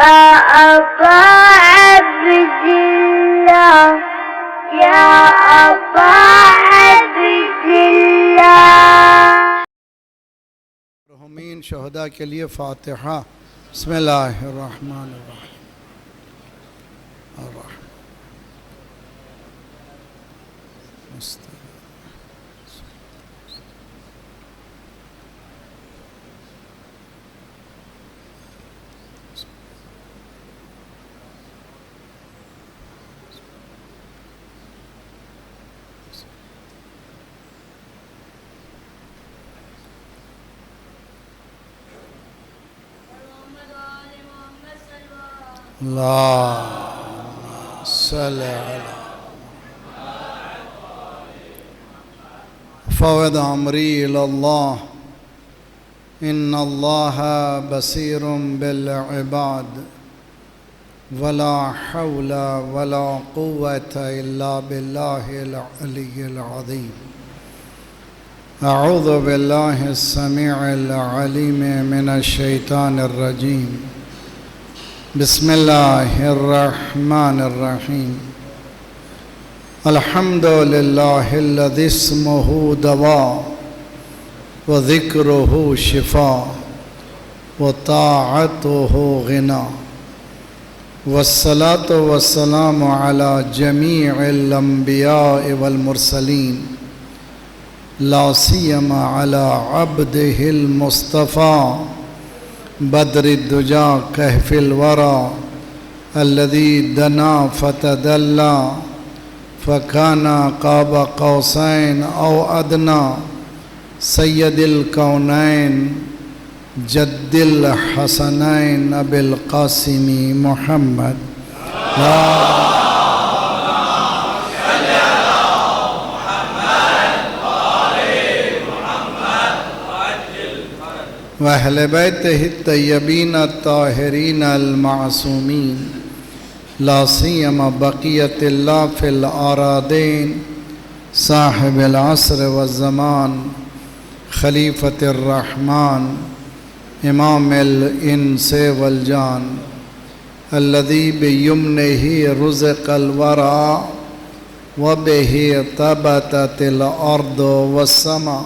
أبا عبد الله يا أبا عبد الله. مرحومین شہداء کے لیے فاتحہ. بسم اللہ الرحمن الرحیم. اللہم صل علی فوض امری اللہ ان اللہ بصیر بالعباد ولا حول ولا قوة الا باللہ العلی العظیم. اعوذ باللہ السمیع العلیم من الشیطان الرجیم. بسم اللہ الرحمن الرحیم. الحمد للہ الذی اسمہ دواء وذکرہ شفاء وطاعتہ غنا والصلاة والسلام علی جمیع الانبیاء والمرسلین لا سیما علی عبدہ المصطفیٰ بدر الدجا کہف الورا الذي دنا فتدلى فكان قاب قوسين او ادنى سید الكونين جد الحسنين ابي القاسم محمد. وأهل بيته الطيبين الطاهرين المعصومين لا سيما بقية الله في الأراضين صاحب العصر والزمان خليفة الرحمن إمام الإنس والجان الذي بيمنه رزق الورى وبه ثبتت الأرض والسماء.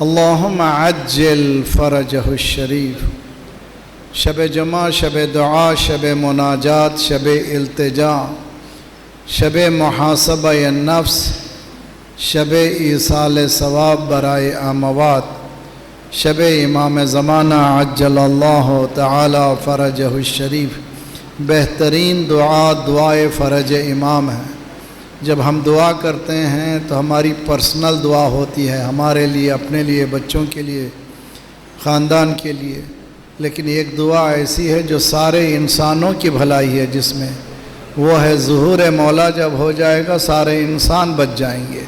اللہم عجل فرجہ الشریف. شب جمعہ، شب دعا، شب مناجات، شب التجا، شب محاسبہ النفس، شب ایصال ثواب برائے اموات، شب امام زمانہ عجل اللہ تعالی فرجہ الشریف. بہترین دعا دعائے فرج امام ہے. جب ہم دعا کرتے ہیں تو ہماری پرسنل دعا ہوتی ہے، ہمارے لیے، اپنے لیے، بچوں کے لیے، خاندان کے لیے. لیکن ایک دعا ایسی ہے جو سارے انسانوں کی بھلائی ہے، جس میں وہ ہے ظہور مولا جب ہو جائے گا سارے انسان بچ جائیں گے.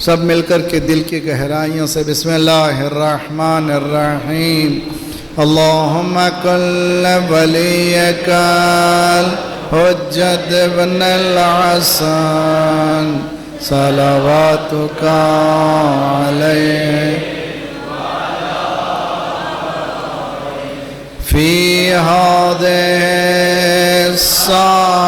سب مل کر کے دل کی گہرائیوں سے بسم اللہ الرحمن الرحیم. اللہم کل ولیک حجت ابن الحسن صلواتک علیہ فی ہذہ الساعة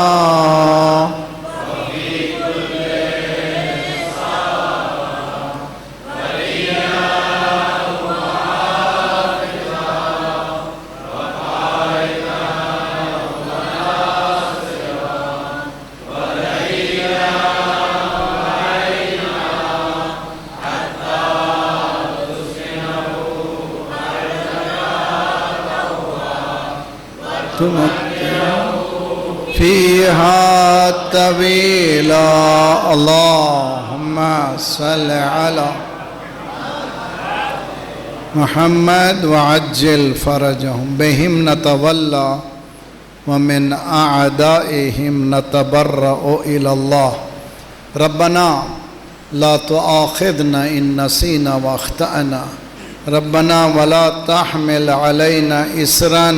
فيها طويلا. اللهم صل على محمد وعجل فرجهم. بهم نتولى ومن أعدائهم نتبرأ إلى الله. ربنا لا تؤاخذنا إن نسينا وأخطأنا. ربنا ولا تحمل علينا إصرا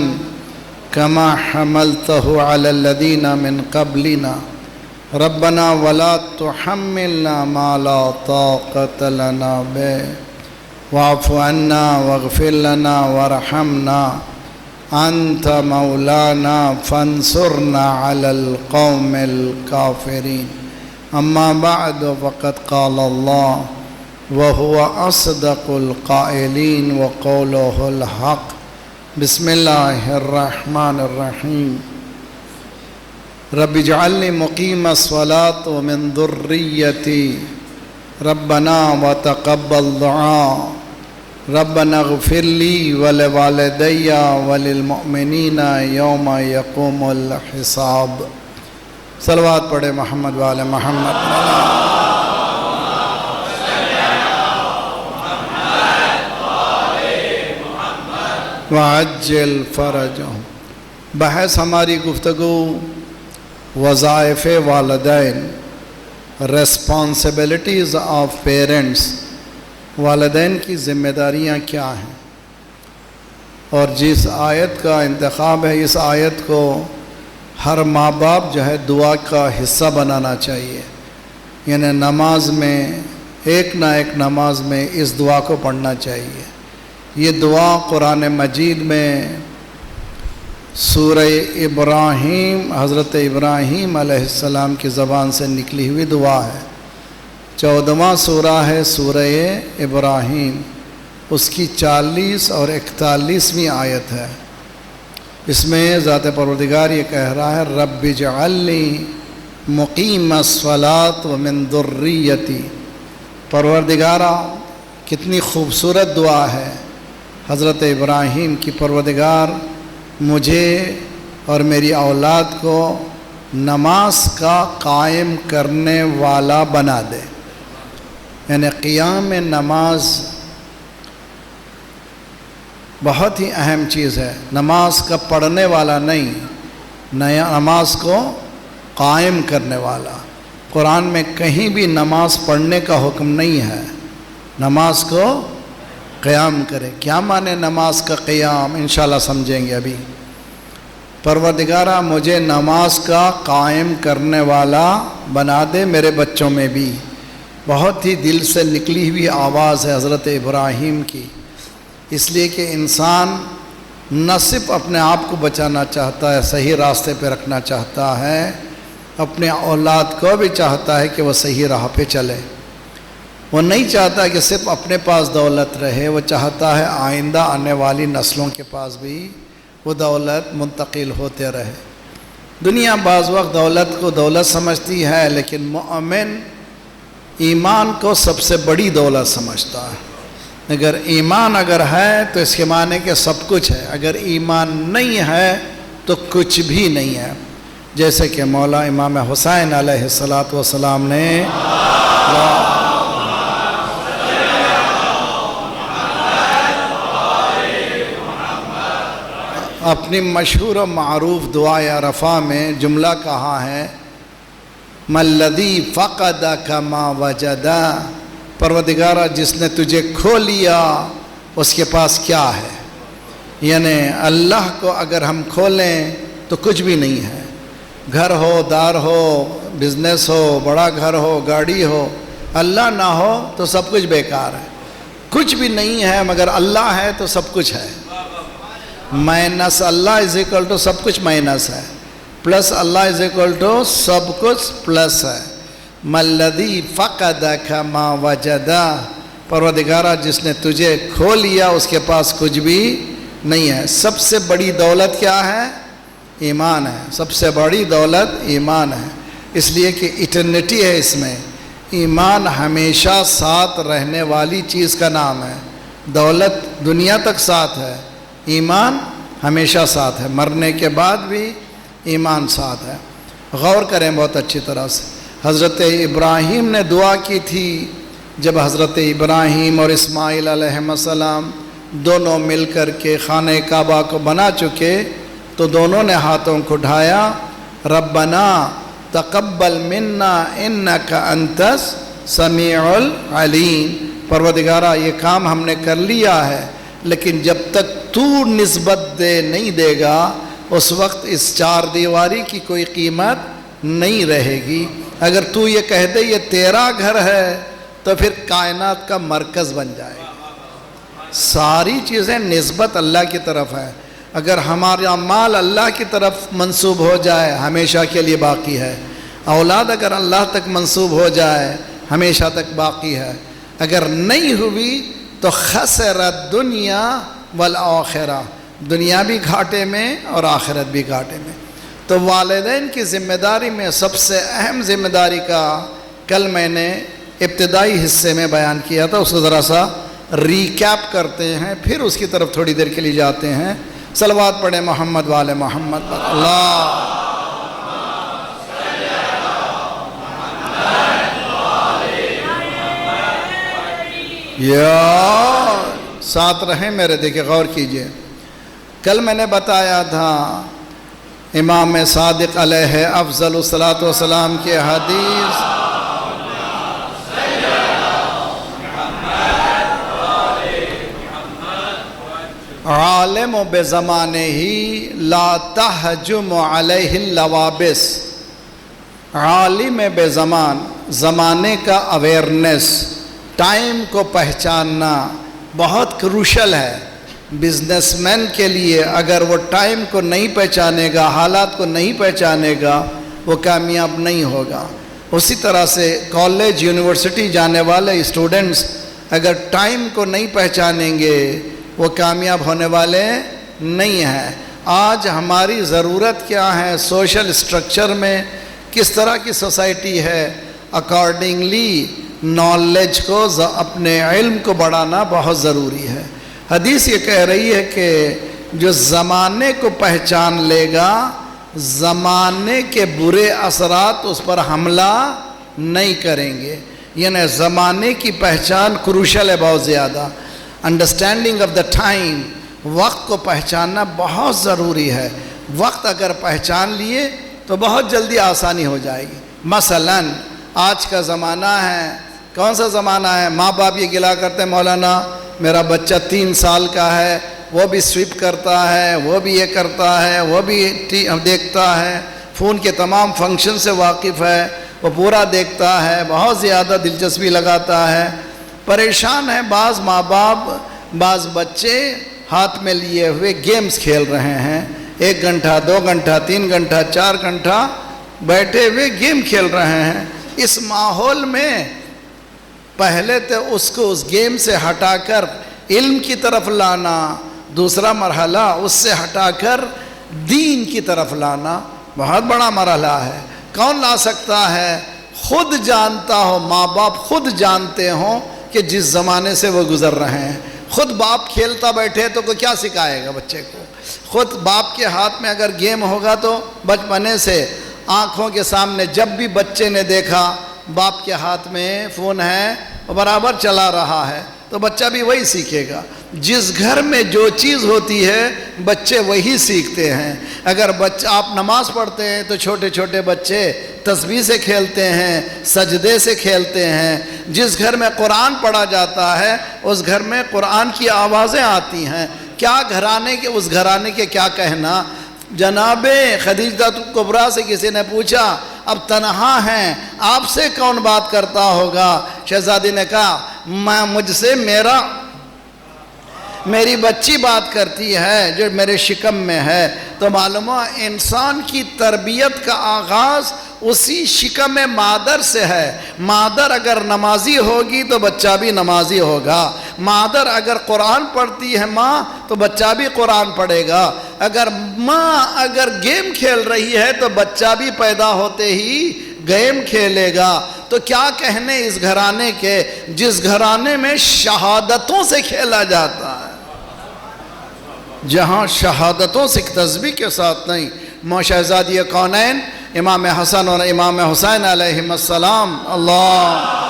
كما حملته على الذين من قبلنا. ربنا ولا تحملنا ما لا طاقة لنا به واعف عنا واغفر لنا وارحمنا أنت مولانا فانصرنا على القوم الكافرين أما بعد فقد قال الله وهو أصدق القائلين وقوله الحق بسم الله الرحمن الرحيم رب اجعلني مقيم الصلاة ومن ذريتي ربنا وتقبل دعاء ربنا اغفر لي ولوالدي وللمؤمنين يوم يقوم الحساب صلوات پڑھے محمد وآل محمد وعجل فرجهم. بحث ہماری گفتگو وظائف والدین، ریسپانسبلٹیز آف پیرنٹس، والدین کی ذمہ داریاں کیا ہیں، اور جس آیت کا انتخاب ہے اس آیت کو ہر ماں باپ جو ہے دعا کا حصہ بنانا چاہیے. یعنی نماز میں ایک نہ ایک نماز میں اس دعا کو پڑھنا چاہیے. یہ دعا قرآن مجید میں سورہ ابراہیم، حضرت ابراہیم علیہ السلام کی زبان سے نکلی ہوئی دعا ہے. 14واں سورہ ہے سورہ ابراہیم، اس کی 40 اور 41ویں آیت ہے. اس میں ذات پروردگار یہ کہہ رہا ہے رب اجعلنی مقیم الصلاۃ ومن ذریتی. پروردگارا، کتنی خوبصورت دعا ہے حضرت ابراہیم کی، پروردگار مجھے اور میری اولاد کو نماز کا قائم کرنے والا بنا دے. یعنی قیام نماز بہت ہی اہم چیز ہے. نماز کا پڑھنے والا نہیں، نماز کو قائم کرنے والا. قرآن میں کہیں بھی نماز پڑھنے کا حکم نہیں ہے، نماز کو قیام کرے. کیا معنی نماز کا قیام؟ انشاءاللہ سمجھیں گے ابھی. پروردگارہ مجھے نماز کا قائم کرنے والا بنا دے میرے بچوں میں بھی. بہت ہی دل سے نکلی ہوئی آواز ہے حضرت ابراہیم کی، اس لیے کہ انسان نہ صرف اپنے آپ کو بچانا چاہتا ہے، صحیح راستے پہ رکھنا چاہتا ہے، اپنے اولاد کو بھی چاہتا ہے کہ وہ صحیح راہ پہ چلے. وہ نہیں چاہتا کہ صرف اپنے پاس دولت رہے، وہ چاہتا ہے آئندہ آنے والی نسلوں کے پاس بھی وہ دولت منتقل ہوتے رہے. دنیا بعض وقت دولت کو دولت سمجھتی ہے، لیکن مومن ایمان کو سب سے بڑی دولت سمجھتا ہے. اگر ایمان ہے تو اس کے معنی کہ سب کچھ ہے، اگر ایمان نہیں ہے تو کچھ بھی نہیں ہے. جیسے کہ مولا امام حسین علیہ السلام نے اپنی مشہور و معروف دعا عرفہ میں جملہ کہا ہے مَلَّذِي فَقَدَكَ مَا وَجَدَا. پروردگارہ جس نے تجھے کھو لیا اس کے پاس کیا ہے. یعنی اللہ کو اگر ہم کھولیں تو کچھ بھی نہیں ہے. گھر ہو، دار ہو، بزنس ہو، بڑا گھر ہو، گاڑی ہو، اللہ نہ ہو تو سب کچھ بیکار ہے. کچھ بھی نہیں ہے مگر اللہ ہے تو سب کچھ ہے. مائنس اللہ از اکول ٹو سب کچھ مائنس ہے، پلس اللہ از اکول ٹو سب کچھ پلس ہے. مَلَّذِي فَقَدَكَ مَا وَجَدَا. پروردگارہ جس نے تجھے کھو لیا اس کے پاس کچھ بھی نہیں ہے. سب سے بڑی دولت کیا ہے؟ ایمان ہے. سب سے بڑی دولت ایمان ہے، اس لیے کہ ایٹرنیٹی ہے اس میں. ایمان ہمیشہ ساتھ رہنے والی چیز کا نام ہے. دولت دنیا تک ساتھ ہے، ایمان ہمیشہ ساتھ ہے. مرنے کے بعد بھی ایمان ساتھ ہے. غور کریں بہت اچھی طرح سے. حضرت ابراہیم نے دعا کی تھی جب حضرت ابراہیم اور اسماعیل علیہ السلام دونوں مل کر کے خانہ کعبہ کو بنا چکے تو دونوں نے ہاتھوں کو اٹھایا ربنا تقبل منا انک انت السمیع العلیم. پروردگارہ یہ کام ہم نے کر لیا ہے، لیکن جب تک تو نسبت نہیں دے گا اس وقت اس چار دیواری کی کوئی قیمت نہیں رہے گی. اگر تو یہ کہہ دے یہ تیرا گھر ہے تو پھر کائنات کا مرکز بن جائے گا. ساری چیزیں نسبت اللہ کی طرف ہے. اگر ہمارا مال اللہ کی طرف منسوب ہو جائے ہمیشہ کے لیے باقی ہے، اولاد اگر اللہ تک منسوب ہو جائے ہمیشہ تک باقی ہے، اگر نہیں ہوئی تو خسر الدنیا والآخرہ، دنیا بھی گھاٹے میں اور آخرت بھی گھاٹے میں۔ تو والدین کی ذمہ داری میں سب سے اہم ذمہ داری کا کل میں نے ابتدائی حصے میں بیان کیا تھا، اس کو ذرا سا ریکیپ کرتے ہیں، پھر اس کی طرف تھوڑی دیر کے لیے جاتے ہیں۔ صلوات پڑھیں محمد والے محمد پر۔ اللہ یا ساتھ رہیں میرے، دیکھیں غور کیجئے۔ کل میں نے بتایا تھا امام صادق علیہ افضل الصلاۃ والسلام کی حدیث، عالم بزمانے ہی لا تہجم علیہ اللوابس، عالم بے زمان، زمانے کا اویئرنس، ٹائم کو پہچاننا بہت کروشل ہے۔ بزنس مین کے لیے اگر وہ ٹائم کو نہیں پہچانے گا، حالات کو نہیں پہچانے گا، وہ کامیاب نہیں ہوگا۔ اسی طرح سے کالج یونیورسٹی جانے والے اسٹوڈنٹس اگر ٹائم کو نہیں پہچانیں گے وہ کامیاب ہونے والے نہیں ہیں۔ آج ہماری ضرورت کیا ہے؟ سوشل سٹرکچر میں کس طرح کی سوسائٹی ہے، اکارڈنگلی نالج کو، اپنے علم کو بڑھانا بہت ضروری ہے۔ حدیث یہ کہہ رہی ہے کہ جو زمانے کو پہچان لے گا، زمانے کے برے اثرات اس پر حملہ نہیں کریں گے۔ یعنی زمانے کی پہچان کروشل ہے بہت زیادہ۔ انڈرسٹینڈنگ آف دا ٹائم، وقت کو پہچاننا بہت ضروری ہے۔ وقت اگر پہچان لیے تو بہت جلدی آسانی ہو جائے گی۔ مثلا آج کا زمانہ ہے، کون سا زمانہ ہے؟ ماں باپ یہ گلا کرتے ہیں مولانا میرا بچہ 3 سال کا ہے، وہ بھی سویپ کرتا ہے، وہ بھی یہ کرتا ہے، وہ بھی دیکھتا ہے، فون کے تمام فنکشن سے واقف ہے، وہ پورا دیکھتا ہے، بہت زیادہ دلچسپی لگاتا ہے۔ پریشان ہیں بعض ماں باپ، بعض بچے ہاتھ میں لیے ہوئے گیمز کھیل رہے ہیں، 1 گھنٹہ 2 گھنٹہ 3 گھنٹہ 4 گھنٹہ بیٹھے ہوئے گیم کھیل رہے ہیں۔ اس ماحول میں پہلے تو اس کو اس گیم سے ہٹا کر علم کی طرف لانا، دوسرا مرحلہ اس سے ہٹا کر دین کی طرف لانا بہت بڑا مرحلہ ہے۔ کون لا سکتا ہے؟ خود جانتا ہو، ماں باپ خود جانتے ہوں کہ جس زمانے سے وہ گزر رہے ہیں۔ خود باپ کھیلتا بیٹھے تو کوئی کیا سکھائے گا بچے کو؟ خود باپ کے ہاتھ میں اگر گیم ہوگا تو بچپنے سے آنکھوں کے سامنے جب بھی بچے نے دیکھا باپ کے ہاتھ میں فون ہے وہ برابر چلا رہا ہے تو بچہ بھی وہی سیکھے گا۔ جس گھر میں جو چیز ہوتی ہے بچے وہی سیکھتے ہیں۔ اگر آپ نماز پڑھتے ہیں تو چھوٹے چھوٹے بچے تسبیح سے کھیلتے ہیں، سجدے سے کھیلتے ہیں۔ جس گھر میں قرآن پڑھا جاتا ہے اس گھر میں قرآن کی آوازیں آتی ہیں۔ کیا گھرانے کے، اس گھرانے کے کیا کہنا؟ جناب خدیجہ کبریٰ سے کسی نے پوچھا اب تنہا ہیں، آپ سے کون بات کرتا ہوگا؟ شہزادی نے کہا مجھ سے میری بچی بات کرتی ہے جو میرے شکم میں ہے۔ تو معلوم ہوا انسان کی تربیت کا آغاز اسی شکم مادر سے ہے۔ مادر اگر نمازی ہوگی تو بچہ بھی نمازی ہوگا۔ مادر اگر قرآن پڑھتی ہے ماں تو بچہ بھی قرآن پڑھے گا۔ اگر ماں اگر گیم کھیل رہی ہے تو بچہ بھی پیدا ہوتے ہی گیم کھیلے گا۔ تو کیا کہنے اس گھرانے کے جس گھرانے میں شہادتوں سے کھیلا جاتا ہے، جہاں شہادتوں سے تسبیح کے ساتھ نہیں۔ شہزادی کونین امام حسن اور امام حسین علیہم السلام، اللہ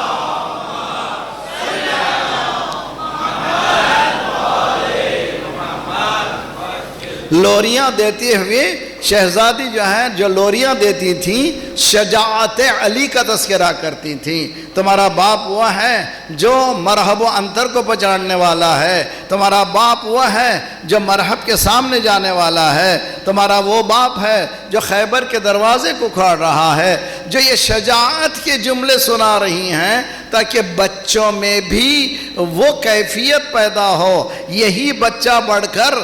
لوریاں دیتے ہوئے شہزادی جو ہیں جو لوریاں دیتی تھیں شجاعت علی کا تذکرہ کرتی تھیں۔ تمہارا باپ وہ ہے جو مرحب و انتر کو پہچاننے والا ہے، تمہارا باپ وہ ہے جو مرحب کے سامنے جانے والا ہے، تمہارا وہ باپ ہے جو خیبر کے دروازے کو کھاڑ رہا ہے۔ جو یہ شجاعت کے جملے سنا رہی ہیں تاکہ بچوں میں بھی وہ کیفیت پیدا ہو۔ یہی بچہ بڑھ کر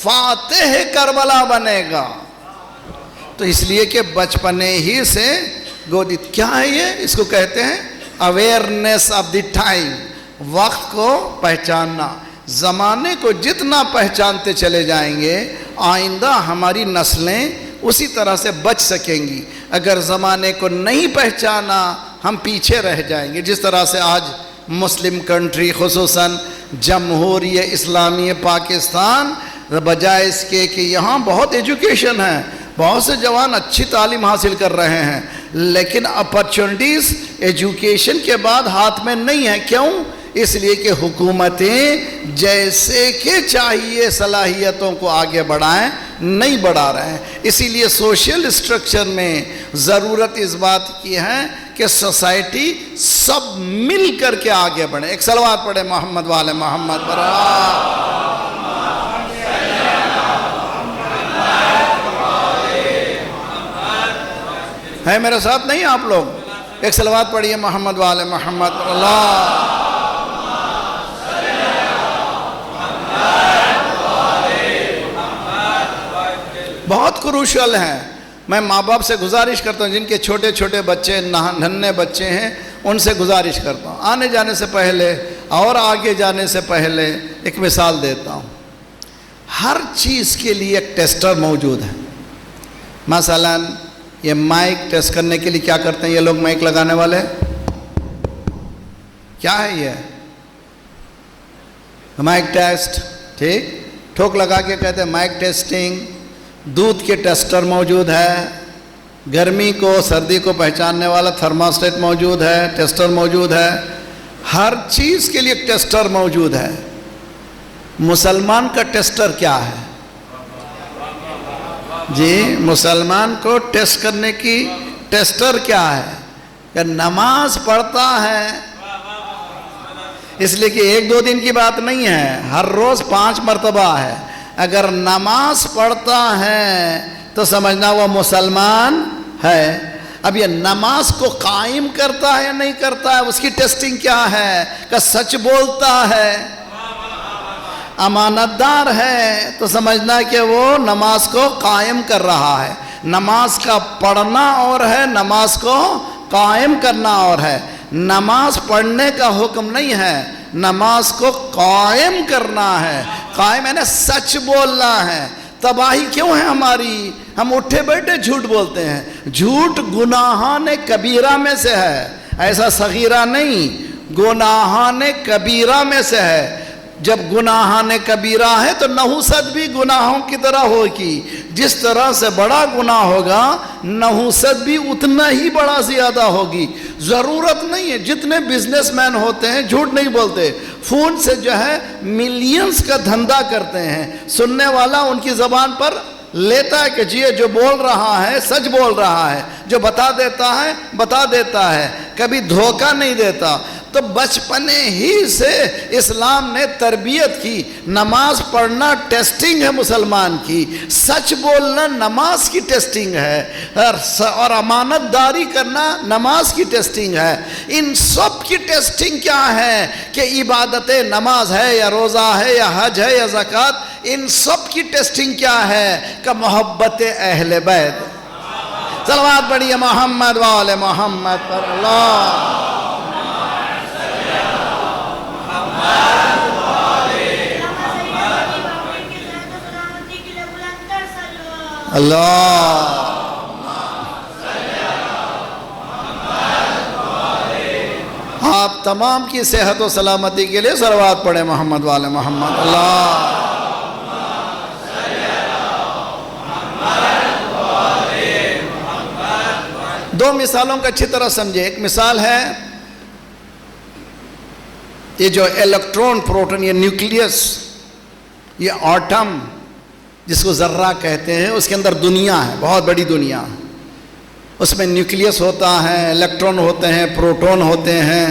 فاتح کربلا بنے گا۔ تو اس لیے کہ بچپنے ہی سے گودی کیا ہے یہ، اس کو کہتے ہیں اویئرنیس آف دی ٹائم، وقت کو پہچاننا۔ زمانے کو جتنا پہچانتے چلے جائیں گے آئندہ ہماری نسلیں اسی طرح سے بچ سکیں گی۔ اگر زمانے کو نہیں پہچانا ہم پیچھے رہ جائیں گے، جس طرح سے آج مسلم کنٹری خصوصاً جمہوریہ اسلامی پاکستان، بجائے اس کے کہ یہاں بہت ایجوکیشن ہے، بہت سے جوان اچھی تعلیم حاصل کر رہے ہیں، لیکن اپرچونٹیز ایجوکیشن کے بعد ہاتھ میں نہیں ہے۔ کیوں؟ اس لیے کہ حکومتیں جیسے کہ چاہیے صلاحیتوں کو آگے بڑھائیں، نہیں بڑھا رہے ہیں۔ اسی لیے سوشل اسٹرکچر میں ضرورت اس بات کی ہے کہ سوسائٹی سب مل کر کے آگے بڑھے۔ ایک صلوات پڑھے محمد والے محمد پر۔ ہے میرے ساتھ نہیں آپ لوگ؟ ایک صلوات پڑھیے محمد والے محمد پر۔ اللہ بہت کروشل ہے۔ میں ماں باپ سے گزارش کرتا ہوں، جن کے چھوٹے چھوٹے بچے ننھے بچے ہیں، ان سے گزارش کرتا ہوں آنے جانے سے پہلے اور آگے جانے سے پہلے ایک مثال دیتا ہوں۔ ہر چیز کے لیے ایک ٹیسٹر موجود ہے۔ مثلاً یہ مائک ٹیسٹ کرنے کے لیے کیا کرتے ہیں یہ لوگ مائک لگانے والے؟ کیا ہے یہ؟ مائک ٹیسٹ، ٹھیک، ٹھوک لگا کے کہتے ہیں مائک ٹیسٹنگ۔ دودھ کے ٹیسٹر موجود ہے، گرمی کو سردی کو پہچاننے والا تھرماسٹیٹ موجود ہے، ٹیسٹر موجود ہے۔ ہر چیز کے لیے ایک ٹیسٹر موجود ہے۔ مسلمان کا ٹیسٹر کیا ہے؟ جی مسلمان کو ٹیسٹ کرنے کی ٹیسٹر کیا ہے؟ کہ نماز پڑھتا ہے، اس لیے کہ ایک دو دن کی بات نہیں ہے، ہر روز 5 مرتبہ ہے۔ اگر نماز پڑھتا ہے تو سمجھنا وہ مسلمان ہے۔ اب یہ نماز کو قائم کرتا ہے یا نہیں کرتا ہے، اس کی ٹیسٹنگ کیا ہے؟ کہ سچ بولتا ہے، امانت دار ہے، تو سمجھنا کہ وہ نماز کو قائم کر رہا ہے۔ نماز کا پڑھنا اور ہے، نماز کو قائم کرنا اور ہے۔ نماز پڑھنے کا حکم نہیں ہے، نماز کو قائم کرنا ہے۔ قائم ہے نا، سچ بولنا ہے۔ تباہی کیوں ہے ہماری؟ ہم اٹھے بیٹھے جھوٹ بولتے ہیں۔ جھوٹ گناہان کبیرہ میں سے ہے، ایسا صغیرہ نہیں، گناہان کبیرہ میں سے ہے۔ جب گناہان کبیرہ ہے تو نحوست بھی گناہوں کی طرح ہوگی۔ جس طرح سے بڑا گناہ ہوگا نحوست بھی اتنا ہی بڑا زیادہ ہوگی۔ ضرورت نہیں ہے، جتنے بزنس مین ہوتے ہیں جھوٹ نہیں بولتے، فون سے جو ہے ملینز کا دھندا کرتے ہیں۔ سننے والا ان کی زبان پر لیتا ہے کہ جی جو بول رہا ہے سچ بول رہا ہے، جو بتا دیتا ہے، کبھی دھوکہ نہیں دیتا۔ تو بچپنے ہی سے اسلام نے تربیت کی۔ نماز پڑھنا ٹیسٹنگ ہے مسلمان کی، سچ بولنا نماز کی ٹیسٹنگ ہے، اور امانت داری کرنا نماز کی ٹیسٹنگ ہے۔ ان سب کی ٹیسٹنگ کیا ہے؟ کہ عبادت نماز ہے یا روزہ ہے یا حج ہے یا زکوٰۃ، ان سب کی ٹیسٹنگ کیا ہے؟ کہ محبت اہل بیت۔ صلوات پڑھیے محمد وآل محمد پر۔ اللہ اللہ آپ تمام کی صحت و سلامتی کے لیے صلوات پڑھیں محمد والے محمد۔ اللہ دو مثالوں کو اچھی طرح سمجھے۔ ایک مثال ہے یہ جو الیکٹرون پروٹون، یہ نیوکلیس، یہ آٹم جس کو ذرہ کہتے ہیں، اس کے اندر دنیا ہے، بہت بڑی دنیا۔ اس میں نیوکلیس ہوتا ہے، الیکٹرون ہوتے ہیں، پروٹون ہوتے ہیں۔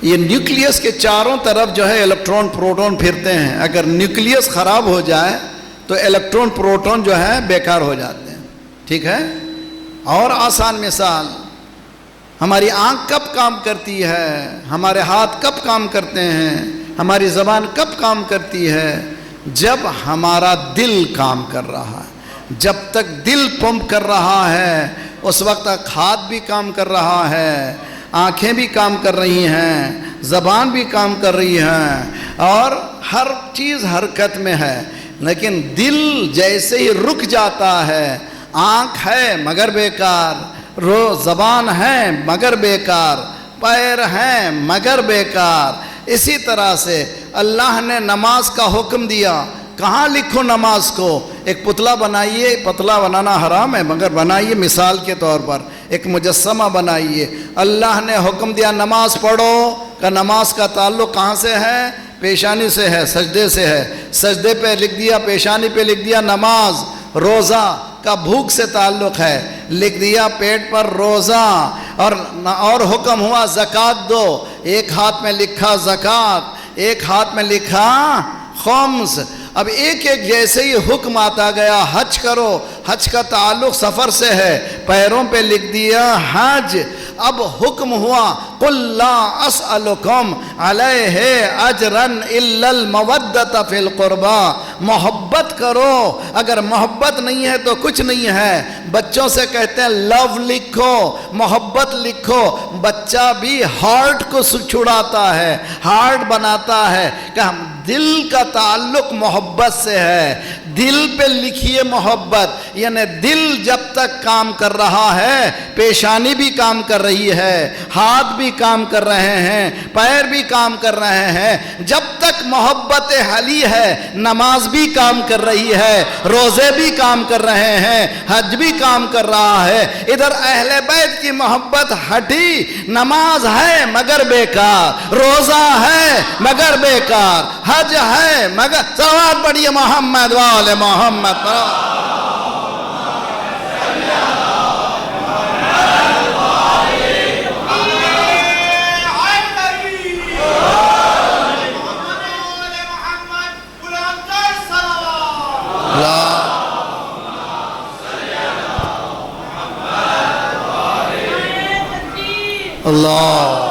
یہ نیوکلیس کے چاروں طرف جو ہے الیکٹرون پروٹون پھرتے ہیں۔ اگر نیوکلیس خراب ہو جائے تو الیکٹرون پروٹون جو ہے بیکار ہو جاتے ہیں، ٹھیک ہے؟ اور آسان مثال، ہماری آنکھ کب کام کرتی ہے، ہمارے ہاتھ کب کام کرتے ہیں، ہماری زبان کب کام کرتی ہے؟ جب ہمارا دل کام کر رہا ہے. جب تک دل پمپ کر رہا ہے اس وقت تک ہاتھ بھی کام کر رہا ہے, آنکھیں بھی کام کر رہی ہیں, زبان بھی کام کر رہی ہیں, اور ہر چیز حرکت میں ہے. لیکن دل جیسے ہی رک جاتا ہے, آنکھ ہے مگر بیکار, زبان ہے مگر بیکار, پیر ہیں مگر بیکار. اسی طرح سے اللہ نے نماز کا حکم دیا. کہاں لکھو نماز کو؟ ایک پتلا بنائیے, پتلا بنانا حرام ہے مگر بنائیے مثال کے طور پر, ایک مجسمہ بنائیے. اللہ نے حکم دیا نماز پڑھو, کہ نماز کا تعلق کہاں سے ہے؟ پیشانی سے ہے, سجدے سے ہے. سجدے پہ لکھ دیا, پیشانی پہ لکھ دیا نماز. روزہ کا بھوک سے تعلق ہے, لکھ دیا پیٹ پر روزہ. اور حکم ہوا زکوٰۃ دو, ایک ہاتھ میں لکھا زکوٰۃ, ایک ہاتھ میں لکھا خمس. اب ایک ایک جیسے ہی حکم آتا گیا, حج کرو, حج کا تعلق سفر سے ہے, پیروں پہ لکھ دیا حج. اب حکم ہوا قل لا اسألکم علیہ اجرا الا المودۃ فی القربی. محبت کرو, اگر محبت نہیں ہے تو کچھ نہیں ہے. بچوں سے کہتے ہیں لو لکھو, محبت لکھو. بچہ بھی ہارٹ کو چھڑاتا ہے, ہارٹ بناتا ہے, کہ ہم دل کا تعلق محبت سے ہے. دل پہ لکھیے محبت, یعنی دل جب تک کام کر رہا ہے, پیشانی بھی کام کر رہی ہے, ہاتھ بھی کام کر رہے ہیں, پیر بھی کام کر رہے ہیں. جب تک محبت حلی ہے, نماز بھی کام کر رہی ہے, روزے بھی کام کر رہے ہیں, حج بھی کام کر رہا ہے. ادھر اہل بیت کی محبت ہٹی, نماز ہے مگر بیکار, روزہ ہے مگر بیکار, حج ہے مگر. صلوات پڑھیے محمد وآل محمد. اللہ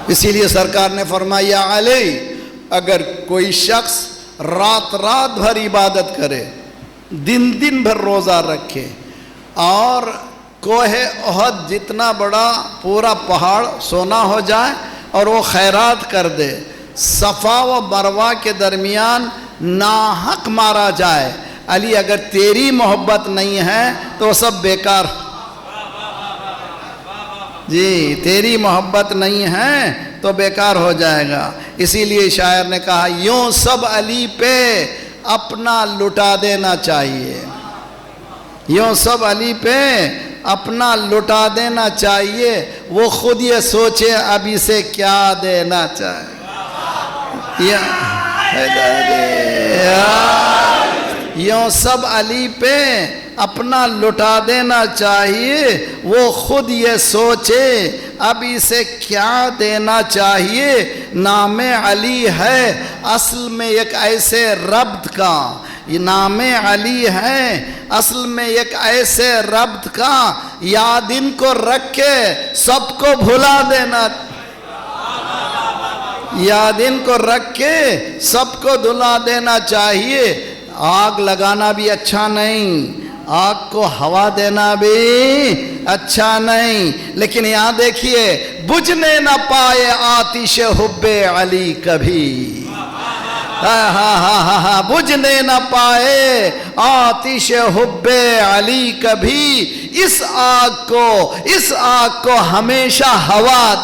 اسی لیے سرکار نے فرمایا علی, اگر کوئی شخص رات رات بھر عبادت کرے, دن دن بھر روزہ رکھے, اور کوہ احد جتنا بڑا پورا پہاڑ سونا ہو جائے اور وہ خیرات کر دے, صفا و مروہ کے درمیان ناحق مارا جائے, علی اگر تیری محبت نہیں ہے تو سب بیکار. جی تیری محبت نہیں ہے تو بیکار ہو جائے گا. اسی لیے شاعر نے کہا یوں سب علی پہ اپنا لٹا دینا چاہیے, یوں سب علی پہ اپنا لٹا دینا چاہیے, وہ خود یہ سوچے اب اسے کیا دینا چاہیے. یوں سب علی پہ اپنا لٹا دینا چاہیے, وہ خود یہ سوچے اب اسے کیا دینا چاہیے. نام علی ہے اصل میں ایک ایسے ربط کا, یہ نام علی ہے اصل میں ایک ایسے ربط کا, یاد ان کو رکھ کے سب کو بھلا دینا, یاد ان کو رکھ کے سب کو دھلا دینا چاہیے. آگ لگانا بھی اچھا نہیں, آگ کو ہوا دینا بھی اچھا نہیں, لیکن یہاں دیکھیے بجھنے نہ پائے آتش حب علی کبھی, بجھنے نہ پائے آتش حب علی کبھی, اس آگ کو ہمیشہ ہوا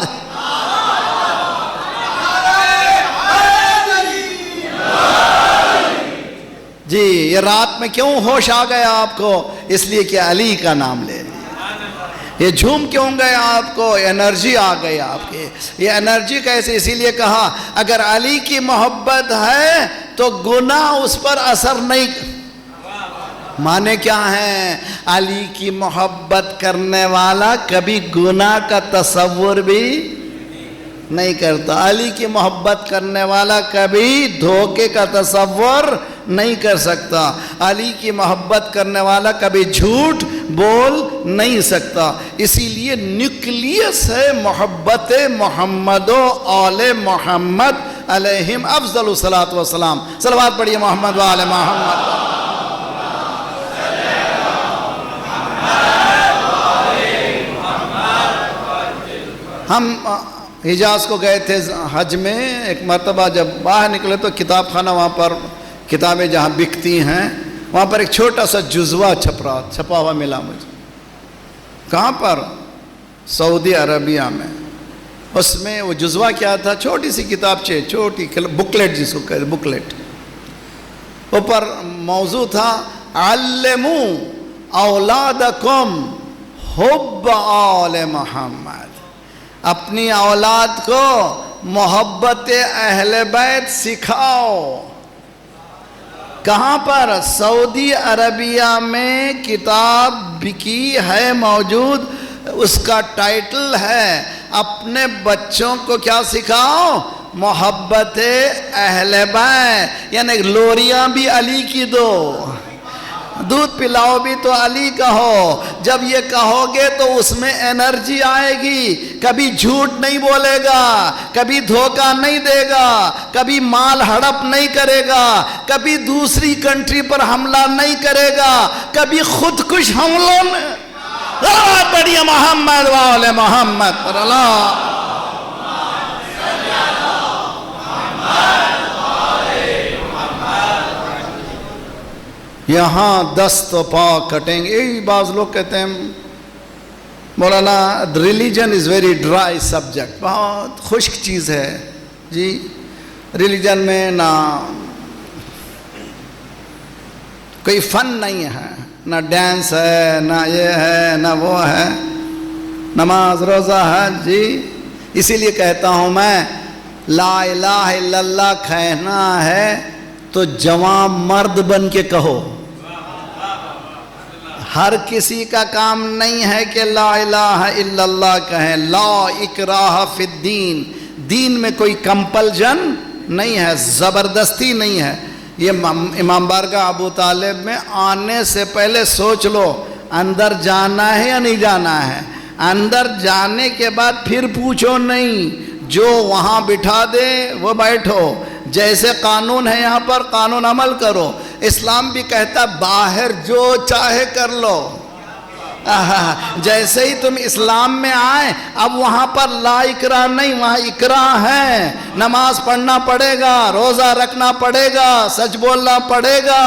جی. یہ رات میں کیوں ہوش آ گیا آپ کو؟ اس لیے کہ علی کا نام لے لیا. یہ جھوم کیوں گئے آپ کو؟ انرجی آ گئی آپ کے. یہ انرجی کیسے؟ اسی لیے کہا اگر علی کی محبت ہے تو گناہ اس پر اثر نہیں. معنی کیا ہے؟ علی کی محبت کرنے والا کبھی گناہ کا تصور بھی نہیں کرتا. علی کی محبت کرنے والا کبھی دھوکے کا تصور نہیں کر سکتا. علی کی محبت کرنے والا کبھی جھوٹ بول نہیں سکتا. اسی لیے نیوکلیس ہے محبت محمد و آل محمد علیہم افضل الصلاۃ والسلام. صلوات پڑھیے محمد و آل محمد. ہم حجاز کو گئے تھے حج میں. ایک مرتبہ جب باہر نکلے تو کتاب خانہ, وہاں پر کتابیں جہاں بکتی ہیں, وہاں پر ایک چھوٹا سا جزوہ چھپا ہوا ملا مجھے. کہاں پر؟ سعودی عربیہ میں. اس میں وہ جزوہ کیا تھا؟ چھوٹی سی کتابچے, چھوٹی بکلیٹ جس کو کہتے بکلیٹ. اوپر موضوع تھا علموا اولادکم حب آل محمد. اپنی اولاد کو محبت اہل بیت سکھاؤ. کہاں پر؟ سعودی عربیہ میں کتاب بکی ہے, موجود. اس کا ٹائٹل ہے اپنے بچوں کو کیا سکھاؤ؟ محبت اہل بیت. یعنی لوریاں بھی علی کی دو, دودھ پلاؤ بھی تو علی کہو. جب یہ کہو گے تو اس میں انرجی آئے گی. کبھی جھوٹ نہیں بولے گا, کبھی دھوکہ نہیں دے گا, کبھی مال ہڑپ نہیں کرے گا, کبھی دوسری کنٹری پر حملہ نہیں کرے گا, کبھی خودکش حملوں میں. بڑھیا محمد والے محمد پر اللہ. یہاں دست و پا کٹیں گے. بعض لوگ کہتے ہیں مولانا religion is very dry subject, بہت خشک چیز ہے جی. ریلیجن میں نہ کوئی فن نہیں ہے, نہ ڈانس ہے, نہ یہ ہے, نہ وہ ہے. نماز روزہ ہے جی. اسی لیے کہتا ہوں میں, لا الہ الا اللہ کہنا ہے تو جوان مرد بن کے کہو. ہر کسی کا کام نہیں ہے کہ لا الہ الا اللہ کہیں. لا اکراہ فی الدین. دین میں کوئی کمپلجن نہیں ہے, زبردستی نہیں ہے. یہ امام بارگاہ ابو طالب میں آنے سے پہلے سوچ لو اندر جانا ہے یا نہیں جانا ہے. اندر جانے کے بعد پھر پوچھو نہیں, جو وہاں بٹھا دے وہ بیٹھو. جیسے قانون ہے یہاں پر قانون عمل کرو. اسلام بھی کہتا باہر جو چاہے کر لو. جیسے ہی تم اسلام میں آئے اب وہاں پر لا اکراہ نہیں, وہاں اکراہ ہے. نماز پڑھنا پڑے گا, روزہ رکھنا پڑے گا, سچ بولنا پڑے گا,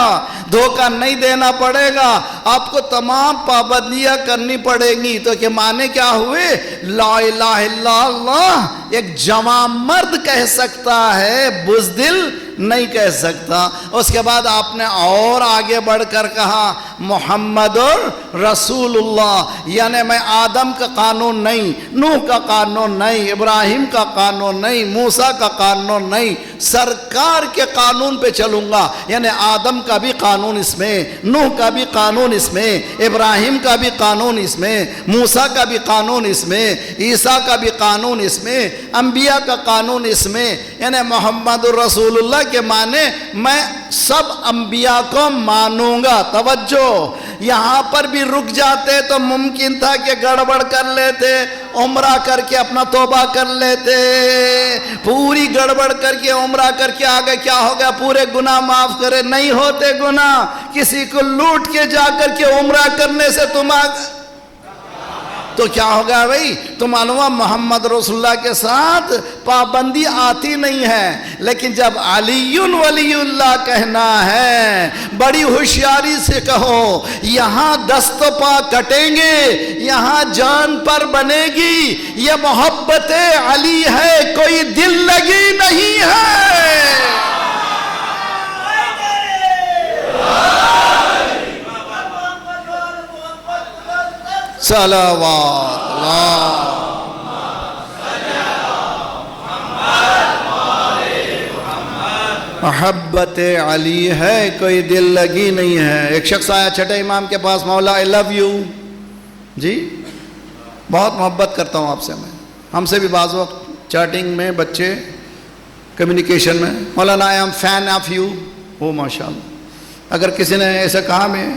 دھوکہ نہیں دینا پڑے گا. آپ کو تمام پابندیاں کرنی پڑے گی. تو کہ معنی کیا ہوئے؟ لا الہ الا اللہ ایک جوان مرد کہہ سکتا ہے, بزدل نہیں کہہ سکتا. اس کے بعد آپ نے اور آگے بڑھ کر کہا محمد رسول اللہ. یعنی میں آدم کا قانون نہیں, نوح کا قانون نہیں, ابراہیم کا قانون نہیں, موسیٰ کا قانون نہیں, سرکار کے قانون پہ چلوں گا. یعنی آدم کا بھی قانون اس میں, نوح کا بھی قانون اس میں, ابراہیم کا بھی قانون اس میں, موسیٰ کا بھی قانون اس میں, عیسیٰ کا بھی قانون اس میں, انبیاء کا قانون اس میں. یعنی محمد الرسول اللہ کے معنی میں سب انبیاء کو مانوں گا. توجہ, یہاں پر بھی رک جاتے تو ممکن تھا کہ گڑبڑ کر لیتے, عمرہ کر کے اپنا توبہ کر لیتے. پوری گڑبڑ کر کے عمرہ کر کے آگے کیا ہو گیا, پورے گناہ معاف کرے. نہیں ہوتے گناہ. کسی کو لوٹ کے جا کر کے عمرہ کرنے سے تم تو کیا ہوگا بھائی؟ تو معلوم محمد رسول اللہ کے ساتھ پابندی آتی نہیں ہے. لیکن جب علی ولی اللہ کہنا ہے بڑی ہوشیاری سے کہو. یہاں دست و پا کٹیں گے, یہاں جان پر بنے گی. یہ محبت علی ہے, کوئی دل لگی نہیں ہے. صلوات اللہ. محبت علی ہے, کوئی دل لگی نہیں ہے. ایک شخص آیا چھٹے امام کے پاس, مولا I love you جی, بہت محبت کرتا ہوں آپ سے میں. ہم سے بھی بعض وقت چیٹنگ میں بچے کمیونیکیشن میں مولانا I am fan of you, او ماشاء اللہ. اگر کسی نے ایسا کہا، میں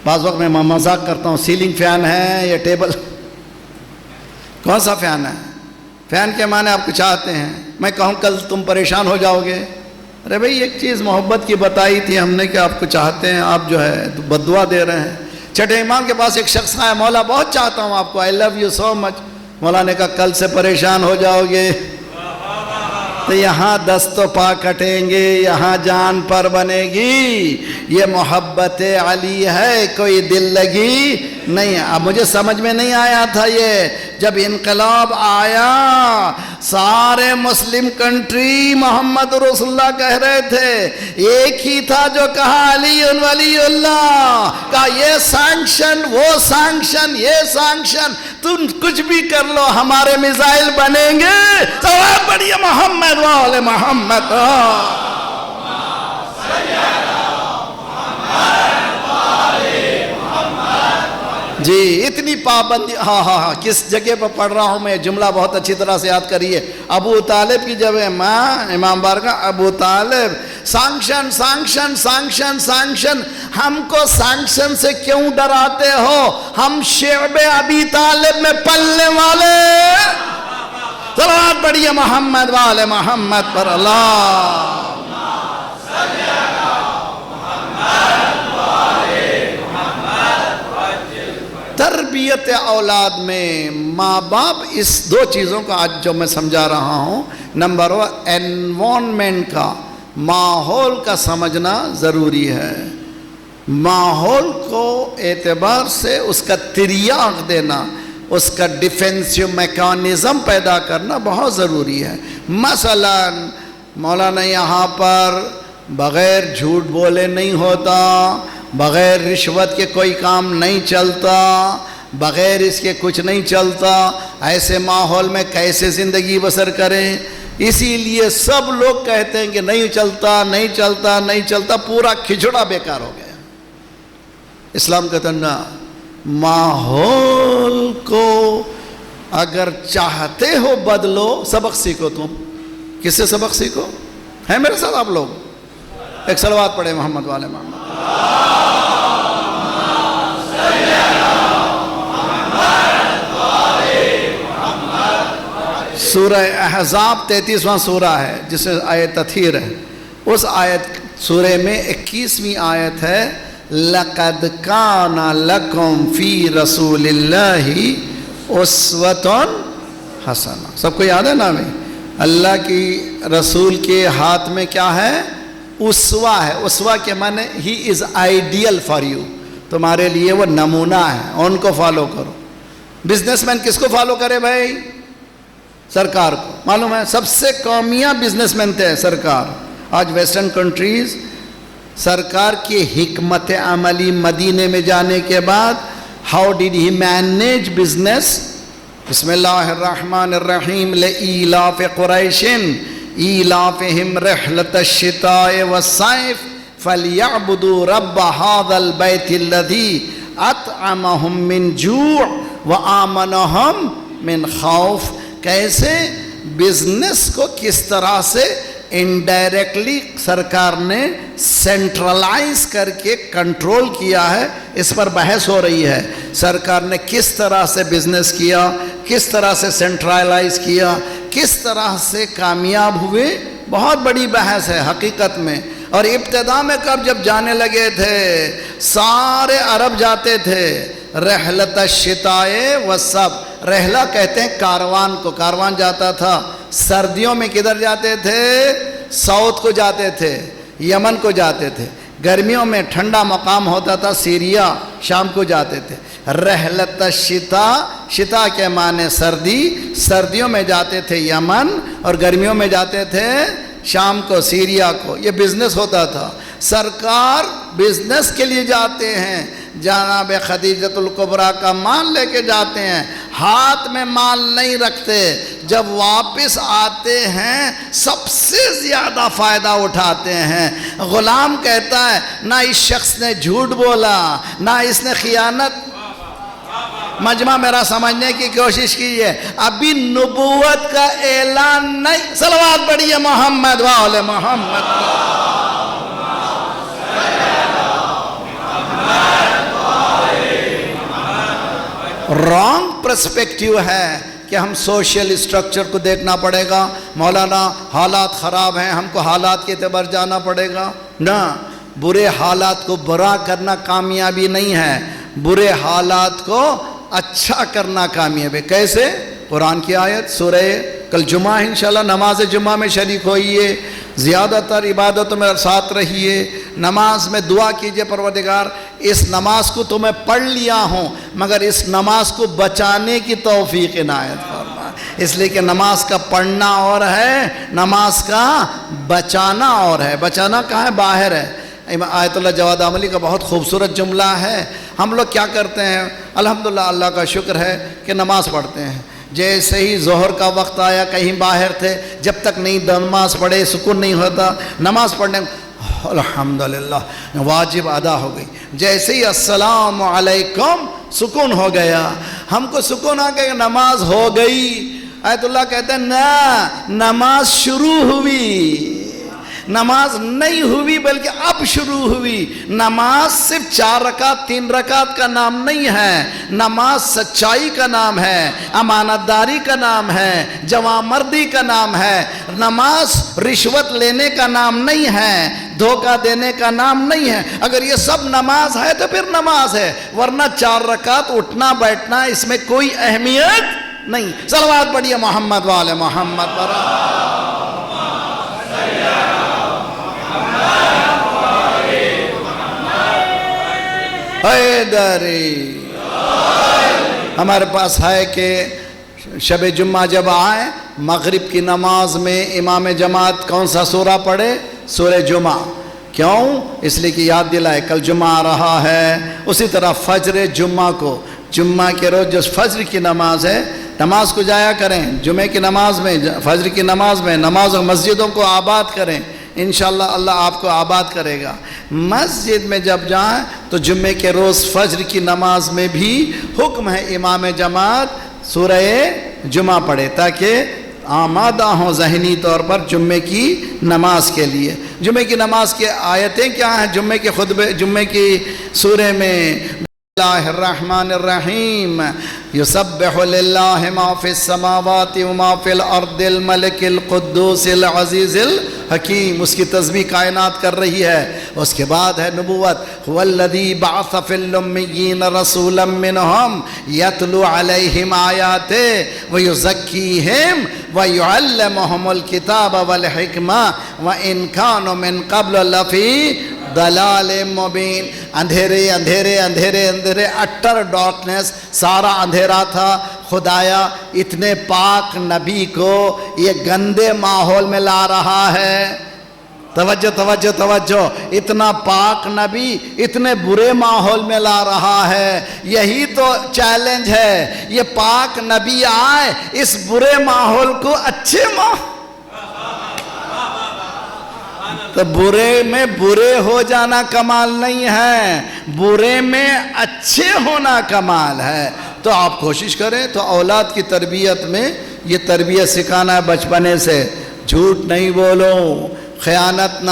بعض وقت میں مذاق کرتا ہوں، سیلنگ فین ہے یا ٹیبل، کون سا فین ہے؟ فین کے معنی آپ کو چاہتے ہیں، میں کہوں کل تم پریشان ہو جاؤ گے. ارے بھائی ایک چیز محبت کی بتائی تھی ہم نے کہ آپ کو چاہتے ہیں، آپ جو ہے بد دعا دے رہے ہیں. چھٹے امام کے پاس ایک شخص آیا، مولا بہت چاہتا ہوں آپ کو، آئی لو یو سو مچ. مولا نے کہا کل سے پریشان ہو جاؤ گے تو یہاں دست و پا کٹیں گے، یہاں جان پر بنے گی. یہ محبت علی ہے، کوئی دل لگی نہیں. اب مجھے سمجھ میں نہیں آیا تھا یہ، جب انقلاب آیا سارے مسلم کنٹری محمد رسول اللہ کہہ رہے تھے، ایک ہی تھا جو کہا علی ولی اللہ، کہا یہ سانکشن وہ سانکشن یہ سانکشن، تم کچھ بھی کر لو ہمارے میزائل بنیں گے. سواب پڑھیے محمد والے محمد. جی اتنی پابندی، ہاں کس جگہ پر پڑھ رہا ہوں میں، جملہ بہت اچھی طرح سے یاد کریے. ابو طالب کی جب ماں امام بارگاہ ابو طالب، سانکشن سانکشن سانکشن سانکشن، ہم کو سانکشن سے کیوں ڈراتے ہو؟ ہم شعب ابی طالب میں پلنے والے. صلوات پڑھیے محمد والے محمد پر. اللہ تربیت اولاد میں ماں باپ اس دو چیزوں کا آج جو میں سمجھا رہا ہوں. نمبر 1 انوائرنمنٹ کا، ماحول کا سمجھنا ضروری ہے. ماحول کو اعتبار سے اس کا تریاق دینا، اس کا ڈیفینسو میکانزم پیدا کرنا بہت ضروری ہے. مثلا مولانا یہاں پر بغیر جھوٹ بولے نہیں ہوتا، بغیر رشوت کے کوئی کام نہیں چلتا، بغیر اس کے کچھ نہیں چلتا. ایسے ماحول میں کیسے زندگی بسر کریں؟ اسی لیے سب لوگ کہتے ہیں کہ نہیں چلتا نہیں چلتا نہیں چلتا، پورا کھچڑا بیکار ہو گیا. اسلام کہتا ہے نا، ماحول کو اگر چاہتے ہو بدلو، سبق سیکھو. تم کس سے سبق سیکھو؟ ہے میرے ساتھ آپ لوگ؟ ایک صلوات پڑھے محمد والے محمد. سورہ احزاب 33واں سورہ ہے جسے آیت تطہیر ہے. اس آیت سورہ میں 21ویں آیت ہے، لَقَدْ كَانَ لَكُمْ فِي رَسُولِ اللَّهِ أُسْوَةٌ حَسَنَةٌ. سب کو یاد ہے نا بھائی؟ اللہ کی رسول کے ہاتھ میں کیا ہے؟ اسوہ ہے. اسوہ کے معنی ہی از آئیڈیل فار یو، تمہارے لیے وہ نمونہ ہے، ان کو فالو کرو. بزنس مین کس کو فالو کرے بھائی؟ سرکار کو. معلوم ہے سب سے کامیاب بزنس مین تھے سرکار. آج ویسٹرن کنٹریز سرکار کی حکمت عملی مدینے میں جانے کے بعد، how did he manage business? بسم اللہ الرحمن الرحیم. لإیلاف قریش ایلافہم رحلۃ الشتاء والصیف فلیعبدوا رب هذا البیت الذی اطعمہم من جوع وآمنہم من خوف. کیسے بزنس کو کس طرح سے انڈائریکٹلی سرکار نے سینٹرلائز کر کے کنٹرول کیا ہے، اس پر بحث ہو رہی ہے. سرکار نے کس طرح سے بزنس کیا، کس طرح سے سینٹرلائز کیا، کس طرح سے کامیاب ہوئے، بہت بڑی بحث ہے حقیقت میں. اور ابتدا میں کب جب جانے لگے تھے، سارے عرب جاتے تھے رحلت الشتاء والصب. رحلہ کہتے ہیں کاروان کو، کاروان جاتا تھا. سردیوں میں کدھر جاتے تھے؟ ساؤتھ کو جاتے تھے، یمن کو جاتے تھے. گرمیوں میں ٹھنڈا مقام ہوتا تھا سیریا، شام کو جاتے تھے. رحلت الشتاء، شتاء کے معنی سردی، سردیوں میں جاتے تھے یمن اور گرمیوں میں جاتے تھے شام کو، سیریا کو. یہ بزنس ہوتا تھا. سرکار بزنس کے لیے جاتے ہیں، جناب خدیجۃ الکبریٰ کا مال لے کے جاتے ہیں، ہاتھ میں مال نہیں رکھتے. جب واپس آتے ہیں سب سے زیادہ فائدہ اٹھاتے ہیں. غلام کہتا ہے نہ اس شخص نے جھوٹ بولا، نہ اس نے خیانت. مجمع میرا سمجھنے کی کوشش کیجئے، ابھی نبوت کا اعلان نہیں. صلوات پڑھیے محمد وآل محمد. رانگ پرسپیکٹیو ہے کہ ہم سوشل اسٹرکچر کو دیکھنا پڑے گا. مولانا حالات خراب ہیں، ہم کو حالات کے اعتبار جانا پڑے گا. نہ، برے حالات کو برا کرنا کامیابی نہیں ہے، برے حالات کو اچھا کرنا کامیابی ہے. کیسے؟ قرآن کی آیت سورہ کل جمعہ انشاءاللہ نماز جمعہ میں شریک ہوئیے، زیادہ تر عبادتوں میں ساتھ رہیے، نماز میں دعا کیجئے پروردگار اس نماز کو تو میں پڑھ لیا ہوں مگر اس نماز کو بچانے کی توفیق عنایت فرما. اس لیے کہ نماز کا پڑھنا اور ہے، نماز کا بچانا اور ہے. بچانا کہاں ہے؟ باہر ہے. آیت اللہ جواد عملی کا بہت خوبصورت جملہ ہے. ہم لوگ کیا کرتے ہیں؟ الحمدللہ اللہ کا شکر ہے کہ نماز پڑھتے ہیں. جیسے ہی ظہر کا وقت آیا کہیں باہر تھے، جب تک نہیں نماز پڑھے سکون نہیں ہوتا. نماز پڑھنے الحمدللہ واجب ادا ہو گئی، جیسے ہی السلام علیکم سکون ہو گیا. ہم کو سکون آ گیا، نماز ہو گئی. آیت اللہ کہتے ہیں نہ، نماز شروع ہوئی، نماز نہیں ہوئی بلکہ اب شروع ہوئی. نماز صرف 4 رکعت 3 رکعت کا نام نہیں ہے، نماز سچائی کا نام ہے، امانت داری کا نام ہے، جوان مردی کا نام ہے. نماز رشوت لینے کا نام نہیں ہے، دھوکہ دینے کا نام نہیں ہے. اگر یہ سب نماز ہے تو پھر نماز ہے، ورنہ 4 رکعت اٹھنا بیٹھنا اس میں کوئی اہمیت نہیں. صلوات پڑھیے محمد وآل محمد پر. حیدری ہمارے پاس ہے کہ شب جمعہ جب آئے مغرب کی نماز میں امام جماعت کون سا سورہ پڑھے؟ سورہ جمعہ. کیوں؟ اس لیے کہ یاد دلائے کل جمعہ آ رہا ہے. اسی طرح فجر جمعہ کو، جمعہ کے روز جو فجر کی نماز ہے، نماز کو جایا کریں. جمعہ کی نماز میں، فجر کی نماز میں نماز و مسجدوں کو آباد کریں. انشاءاللہ اللہ آپ کو آباد کرے گا. مسجد میں جب جائیں تو جمعے کے روز فجر کی نماز میں بھی حکم ہے امام جماعت سورہ جمعہ پڑھے تاکہ آمادہ ہوں ذہنی طور پر جمعے کی نماز کے لیے. جمعے کی نماز کے آیتیں کیا ہیں؟ جمعے کے خطبے، جمعے کی سورہ میں بسم اللہ الرحمن الرحیم یسبح للہ ما فی السماوات وما فی الارض الملک القدوس العزیز الحکیم. اس کی تسبیح کائنات کر رہی ہے. اس کے بعد ہے نبوت. والذی بعث فی الامیین رسولا منہم یتلو علیہم آیاتہ ویزکیہم ویعلمہم الکتاب والحکمہ وان کانوا من قبل لفی دلال مبین. اندھیرے اندھیرے اندھیرے اندھیرے، اٹر ڈارکنیس، سارا اندھیرا تھا. خدایا اتنے پاک نبی کو یہ گندے ماحول میں لا رہا ہے. توجہ توجہ توجہ، اتنا پاک نبی اتنے برے ماحول میں لا رہا ہے. یہی تو چیلنج ہے. یہ پاک نبی آئے اس برے ماحول کو اچھے تو برے میں برے ہو جانا کمال نہیں ہے، برے میں اچھے ہونا کمال ہے. تو آپ کوشش کریں تو اولاد کی تربیت میں یہ تربیت سکھانا ہے بچپنے سے. جھوٹ نہیں بولو، خیانت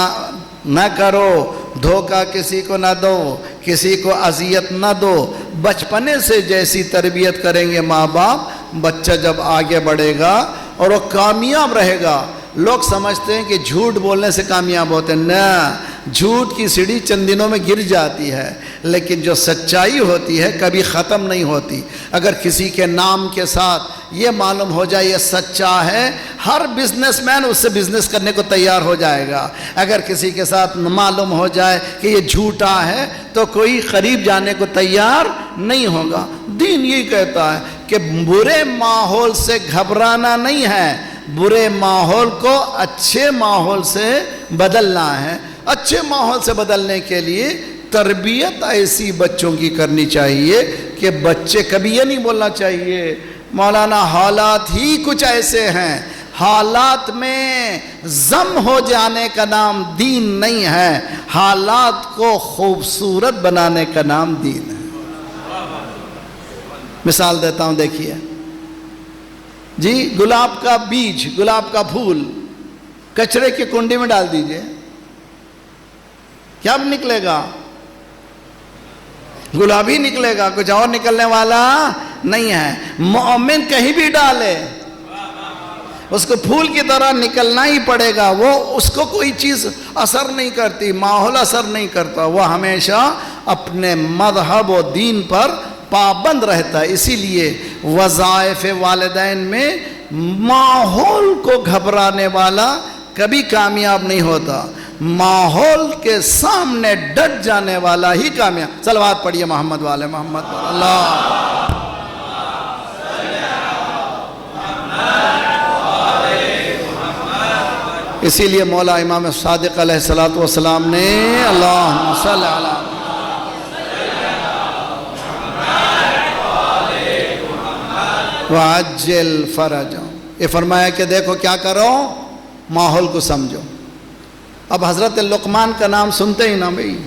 نہ کرو، دھوکہ کسی کو نہ دو، کسی کو اذیت نہ دو. بچپنے سے جیسی تربیت کریں گے ماں باپ، بچہ جب آگے بڑھے گا اور وہ کامیاب رہے گا. لوگ سمجھتے ہیں کہ جھوٹ بولنے سے کامیاب ہوتے ہیں. نہ، جھوٹ کی سیڑھی چند دنوں میں گر جاتی ہے، لیکن جو سچائی ہوتی ہے کبھی ختم نہیں ہوتی. اگر کسی کے نام کے ساتھ یہ معلوم ہو جائے یہ سچا ہے، ہر بزنس مین اس سے بزنس کرنے کو تیار ہو جائے گا. اگر کسی کے ساتھ معلوم ہو جائے کہ یہ جھوٹا ہے تو کوئی قریب جانے کو تیار نہیں ہوگا. دین یہ کہتا ہے کہ برے ماحول سے گھبرانا نہیں ہے، برے ماحول کو اچھے ماحول سے بدلنا ہے. اچھے ماحول سے بدلنے کے لیے تربیت ایسی بچوں کی کرنی چاہیے کہ بچے کبھی یہ نہیں بولنا چاہیے مولانا حالات ہی کچھ ایسے ہیں. حالات میں ضم ہو جانے کا نام دین نہیں ہے، حالات کو خوبصورت بنانے کا نام دین ہے. مثال دیتا ہوں، دیکھیے جی، گلاب کا بیج، گلاب کا پھول کچرے کی کنڈی میں ڈال دیجئے، کیا نکلے گا؟ گلابی نکلے گا، کچھ اور نکلنے والا نہیں ہے۔ مومن کہیں بھی ڈالے اس کو پھول کی طرح نکلنا ہی پڑے گا، وہ اس کو کوئی چیز اثر نہیں کرتی، ماحول اثر نہیں کرتا، وہ ہمیشہ اپنے مذہب و دین پر پابند رہتا ہے۔ اسی لیے وظائف والدین میں ماحول کو گھبرانے والا کبھی کامیاب نہیں ہوتا، ماحول کے سامنے ڈٹ جانے والا ہی کامیاب۔ صلوات پڑھیے محمد والے محمد اللہ۔ اسی لیے مولا امام صادق علیہ السلام نے اللہم صلی علی وعجل فرجا، یہ فرمایا کہ دیکھو کیا کرو، ماحول کو سمجھو۔ اب حضرت لقمان کا نام سنتے ہی نا بھئی،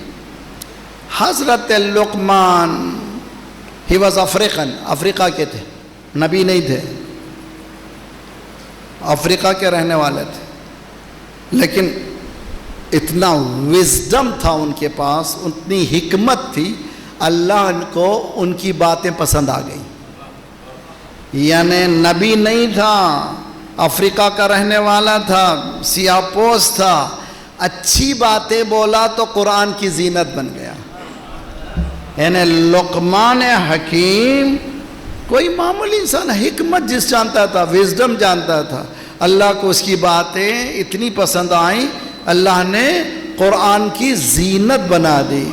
حضرت لقمان ہی واز افریقن، افریقہ کے تھے، نبی نہیں تھے، افریقہ کے رہنے والے تھے، لیکن اتنا وزڈم تھا ان کے پاس، اتنی حکمت تھی، اللہ کو ان کی باتیں پسند آ گئی۔ یعنی نبی نہیں تھا، افریقہ کا رہنے والا تھا، سیاہ پوش تھا، اچھی باتیں بولا تو قرآن کی زینت بن گیا۔ یعنی لقمان حکیم کوئی معمولی انسان، حکمت جس جانتا تھا، وزڈم جانتا تھا، اللہ کو اس کی باتیں اتنی پسند آئیں، اللہ نے قرآن کی زینت بنا دی۔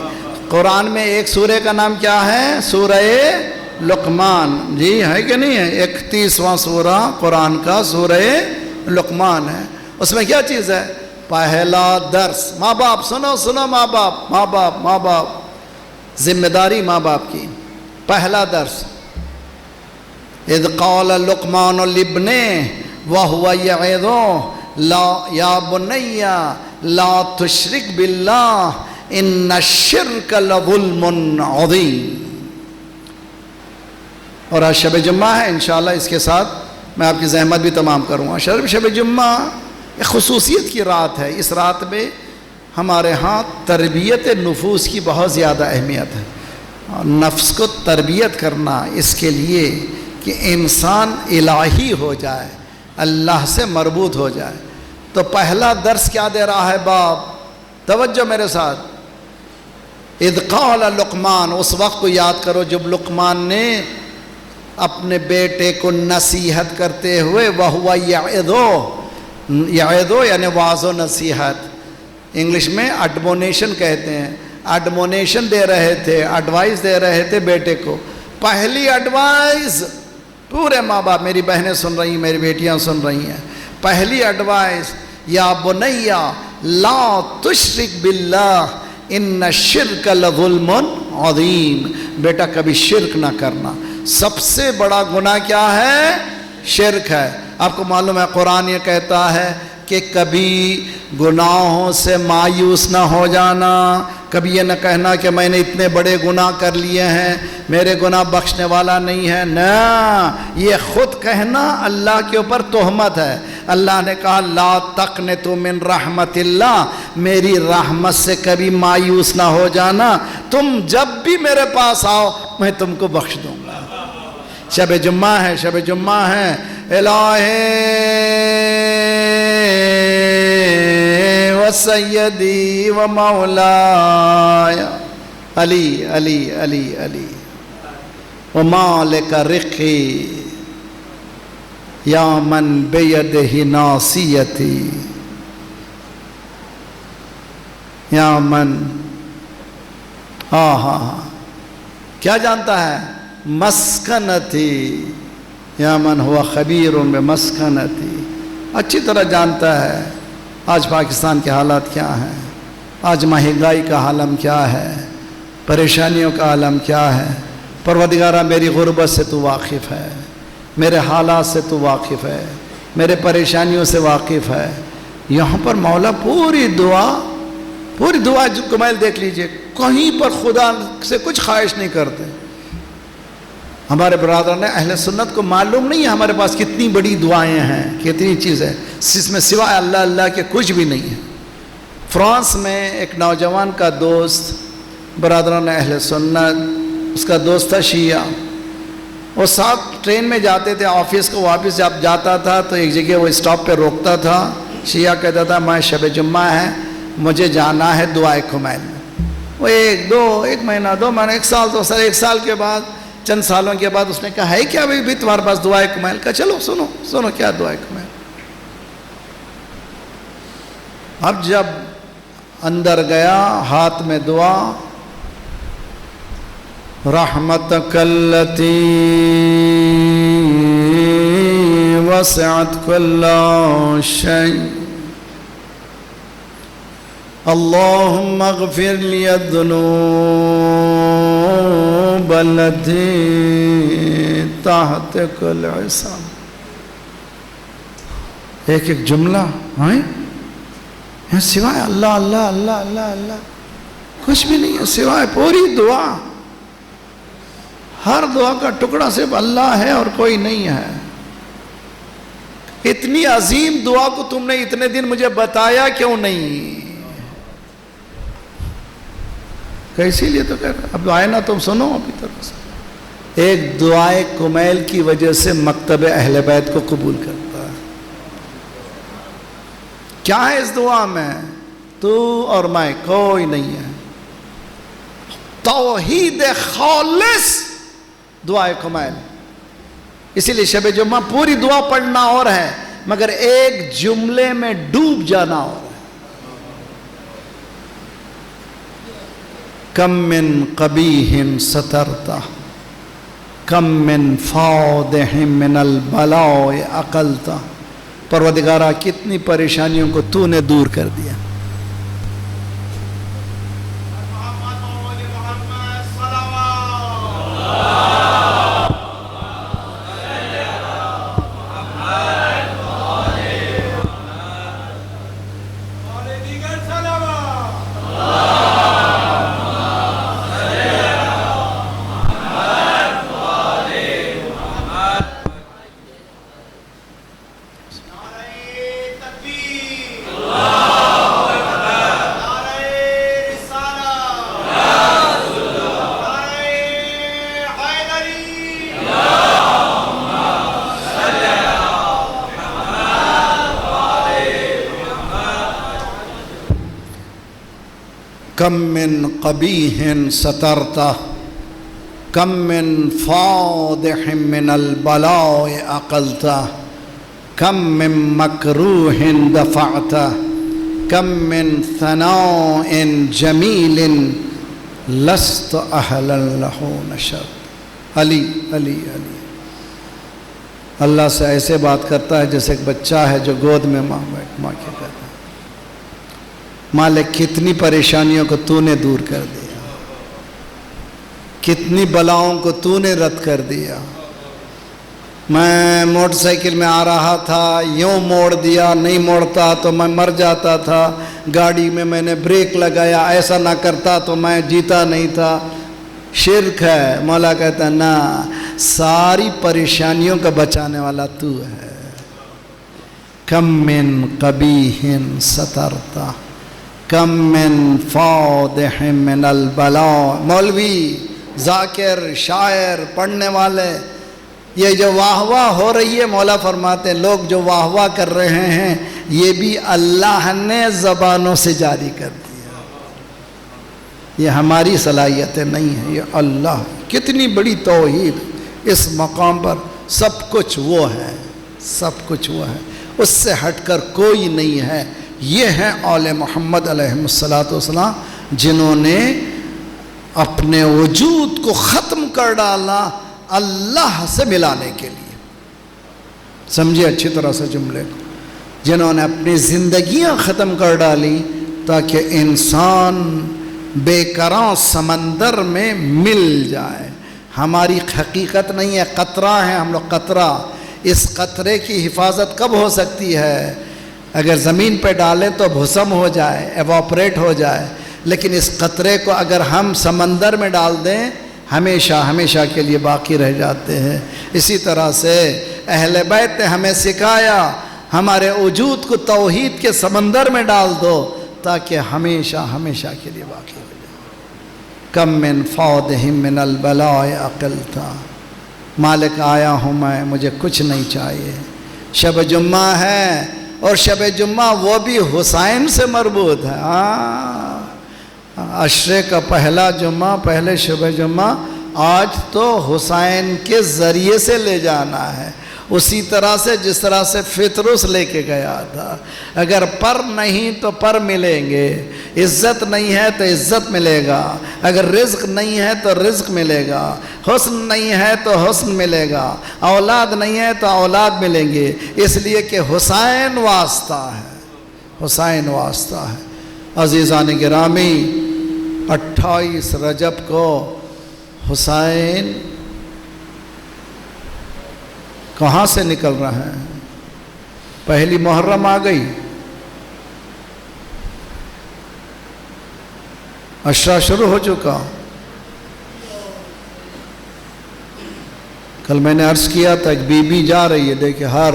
قرآن میں ایک سورہ کا نام کیا ہے؟ سورہ لقمان، جی ہے کہ نہیں ہے؟ 31واں سورہ قرآن کا سورہ لقمان ہے۔ اس میں کیا چیز ہے؟ پہلا درس، ماں باپ سنو سنو، ماں باپ ماں باپ ماں باپ، ذمہ داری ماں باپ کی۔ پہلا درس، اذ قال لقمان لابنہ وهو يعظه لا یا بنی لا تشرک باللہ ان الشرک لظلم عظیم۔ اور آج شب جمعہ ہے، انشاءاللہ اس کے ساتھ میں آپ کی زحمت بھی تمام کروں گا۔ شب جمعہ ایک خصوصیت کی رات ہے، اس رات میں ہمارے ہاں تربیت نفوس کی بہت زیادہ اہمیت ہے۔ نفس کو تربیت کرنا اس کے لیے کہ انسان الہی ہو جائے، اللہ سے مربوط ہو جائے۔ تو پہلا درس کیا دے رہا ہے باپ؟ توجہ میرے ساتھ، اذ قال لقمان، اس وقت کو یاد کرو جب لقمان نے اپنے بیٹے کو نصیحت کرتے ہوئے وَهُوَ یعظو یعنی واعظ و نصیحت، انگلش میں ایڈمونیشن کہتے ہیں، ایڈمونیشن دے رہے تھے، ایڈوائز دے رہے تھے بیٹے کو۔ پہلی ایڈوائز، پورے ماں باپ، میری بہنیں سن رہی ہیں، میری بیٹیاں سن رہی ہیں، پہلی ایڈوائز یا بنی لا تشرک باللہ ان الشرک لظلم عظیم، بیٹا کبھی شرک نہ کرنا، سب سے بڑا گناہ کیا ہے؟ شرک ہے۔ آپ کو معلوم ہے قرآن یہ کہتا ہے کہ کبھی گناہوں سے مایوس نہ ہو جانا، کبھی یہ نہ کہنا کہ میں نے اتنے بڑے گناہ کر لیے ہیں، میرے گناہ بخشنے والا نہیں ہے، نہ، یہ خود کہنا اللہ کے اوپر تہمت ہے۔ اللہ نے کہا لا تقنطوا من رحمت اللہ، میری رحمت سے کبھی مایوس نہ ہو جانا، تم جب بھی میرے پاس آؤ میں تم کو بخش دوں گا۔ شب جمعہ ہے، شب جمعہ ہے، الہی و سیدی و مولایا علی علی علی علی و مالک رقی یا من بیدہ ناصیتی یا من، ہاں کیا جانتا ہے؟ مسکنتی یا من ہوا خبیر بمسکنتی، اچھی طرح جانتا ہے آج پاکستان کے حالات کیا ہیں، آج مہنگائی کا عالم کیا ہے، پریشانیوں کا عالم کیا ہے۔ پروردگارہ میری غربت سے تو واقف ہے، میرے حالات سے تو واقف ہے، میرے پریشانیوں سے واقف ہے۔ یہاں پر مولا پوری دعا کمائل دیکھ لیجئے، کہیں پر خدا سے کچھ خواہش نہیں کرتے۔ ہمارے برادران اہل سنت کو معلوم نہیں ہے ہمارے پاس کتنی بڑی دعائیں ہیں، کتنی چیزیں جس میں سوائے اللہ اللہ کے کچھ بھی نہیں ہے۔ فرانس میں ایک نوجوان کا دوست، برادران اہل سنت، اس کا دوست تھا شیعہ، وہ ساتھ ٹرین میں جاتے تھے آفس کو، واپس جب جاتا تھا تو ایک جگہ وہ اسٹاپ پہ روکتا تھا، شیعہ کہتا تھا میں شب جمعہ ہے مجھے جانا ہے دعائے کمیل میں۔ وہ ایک مہینہ 2 مہینے 1 سال، تو سر 1 سال کے بعد، چند سالوں کے بعد اس نے کہا ہے کیا بھی تمہارے پاس دعائے کمیل کا؟ چلو سنو کیا دعائے کمیل۔ اب جب اندر گیا، ہاتھ میں دعا، رحمتک اللتی وسعت کل شیء اللہم اغفر لی الذنوب التي تحت كل عصام۔ ایک جملہ سوائے اللہ اللہ اللہ اللہ اللہ کچھ بھی نہیں ہے، سوائے پوری دعا، ہر دعا کا ٹکڑا صرف اللہ ہے اور کوئی نہیں ہے۔ اتنی عظیم دعا کو تم نے اتنے دن مجھے بتایا کیوں نہیں؟ اسی لیے تو کہہ رہا اب آئے نا تم سنو اپنی طرف سے۔ ایک دعائے کمیل کی وجہ سے مکتب اہل بیت کو قبول کرتا ہے۔ کیا ہے اس دعا میں؟ تو اور میں، کوئی نہیں ہے، توحید خالص دعائے کمیل۔ اسی لیے شب جمعہ پوری دعا پڑھنا اور ہے، مگر ایک جملے میں ڈوب جانا اور ہے۔ کم من قبیح سترتا کم من فاضح من البلاء عقلتا۔ پروردگارہ کتنی پریشانیوں کو تو نے دور کر دیا۔ کم من قبیح سترتا کم من فاضح من البلاء عقلتا کم من مکروہ دفعتا کم من ثناء جمیل لست اہلا لہ نشرت۔ علی علی علی، اللہ سے ایسے بات کرتا ہے جیسے ایک بچہ ہے جو گود میں ماں کے کہتا ہے مالک کتنی پریشانیوں کو تو نے دور کر دیا، کتنی بلاؤں کو تو نے رد کر دیا۔ میں موٹر سائیکل میں آ رہا تھا، یوں موڑ دیا، نہیں موڑتا تو میں مر جاتا تھا، گاڑی میں نے بریک لگایا، ایسا نہ کرتا تو میں جیتا نہیں تھا۔ شرک ہے۔ مولا کہتا ہے نا، ساری پریشانیوں کا بچانے والا تو ہے۔ کم من قبیح سترتا کم من فاضح من البلاء۔ مولوی، ذاکر، شاعر، پڑھنے والے، یہ جو واہ واہ ہو رہی ہے، مولا فرماتے ہیں لوگ جو واہ واہ کر رہے ہیں یہ بھی اللہ نے زبانوں سے جاری کر دیا، یہ ہماری صلاحیتیں نہیں ہیں، یہ اللہ۔ کتنی بڑی توحید اس مقام پر، سب کچھ وہ ہے، سب کچھ وہ ہے، اس سے ہٹ کر کوئی نہیں ہے۔ یہ ہیں آل محمد علیہ السلام جنہوں نے اپنے وجود کو ختم کر ڈالا اللہ سے ملانے کے لیے۔ سمجھے اچھی طرح سے جملے کو، جنہوں نے اپنی زندگیاں ختم کر ڈالی تاکہ انسان بے کراں سمندر میں مل جائے۔ ہماری حقیقت نہیں ہے، قطرہ ہے ہم لوگ، قطرہ۔ اس قطرے کی حفاظت کب ہو سکتی ہے؟ اگر زمین پہ ڈالیں تو بھسم ہو جائے، ایواپریٹ ہو جائے، لیکن اس قطرے کو اگر ہم سمندر میں ڈال دیں ہمیشہ ہمیشہ کے لیے باقی رہ جاتے ہیں۔ اسی طرح سے اہل بیت نے ہمیں سکھایا ہمارے وجود کو توحید کے سمندر میں ڈال دو تاکہ ہمیشہ ہمیشہ کے لیے باقی ہو جائے۔ کم من فودہم من البلاء اقلتا، مالک آیا ہوں میں، مجھے کچھ نہیں چاہیے۔ شب جمعہ ہے اور شب جمعہ وہ بھی حسین سے مربوط ہے۔ عشرے کا پہلا جمعہ، پہلے شب جمعہ، آج تو حسین کے ذریعے سے لے جانا ہے، اسی طرح سے جس طرح سے فطرس لے کے گیا تھا۔ اگر پر نہیں تو پر ملیں گے، عزت نہیں ہے تو عزت ملے گا، اگر رزق نہیں ہے تو رزق ملے گا، حسن نہیں ہے تو حسن ملے گا، اولاد نہیں ہے تو اولاد ملیں گے، اس لیے کہ حسین واسطہ ہے، حسین واسطہ ہے۔ عزیزان گرامی، 28 رجب کو حسین کہاں سے نکل رہے ہیں؟ پہلی محرم آ گئی، عشرہ شروع ہو چکا۔ کل میں نے عرض کیا تھا ایک بی بی جا رہی ہے، دیکھیں ہر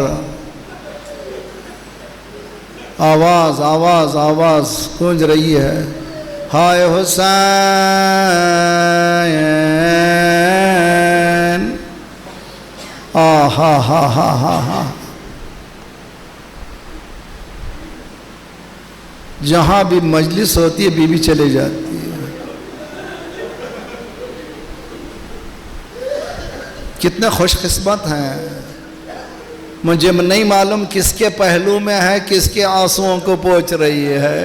آواز آواز آواز گونج رہی ہے، ہائے حسین، ہا ہا ہا ہا ہا۔ جہاں بھی مجلس ہوتی ہے بی بی چلے جاتی ہے۔ کتنے خوش قسمت ہیں، مجھے نہیں معلوم کس کے پہلو میں ہے، کس کے آنسوؤں کو پوچھ رہی ہے۔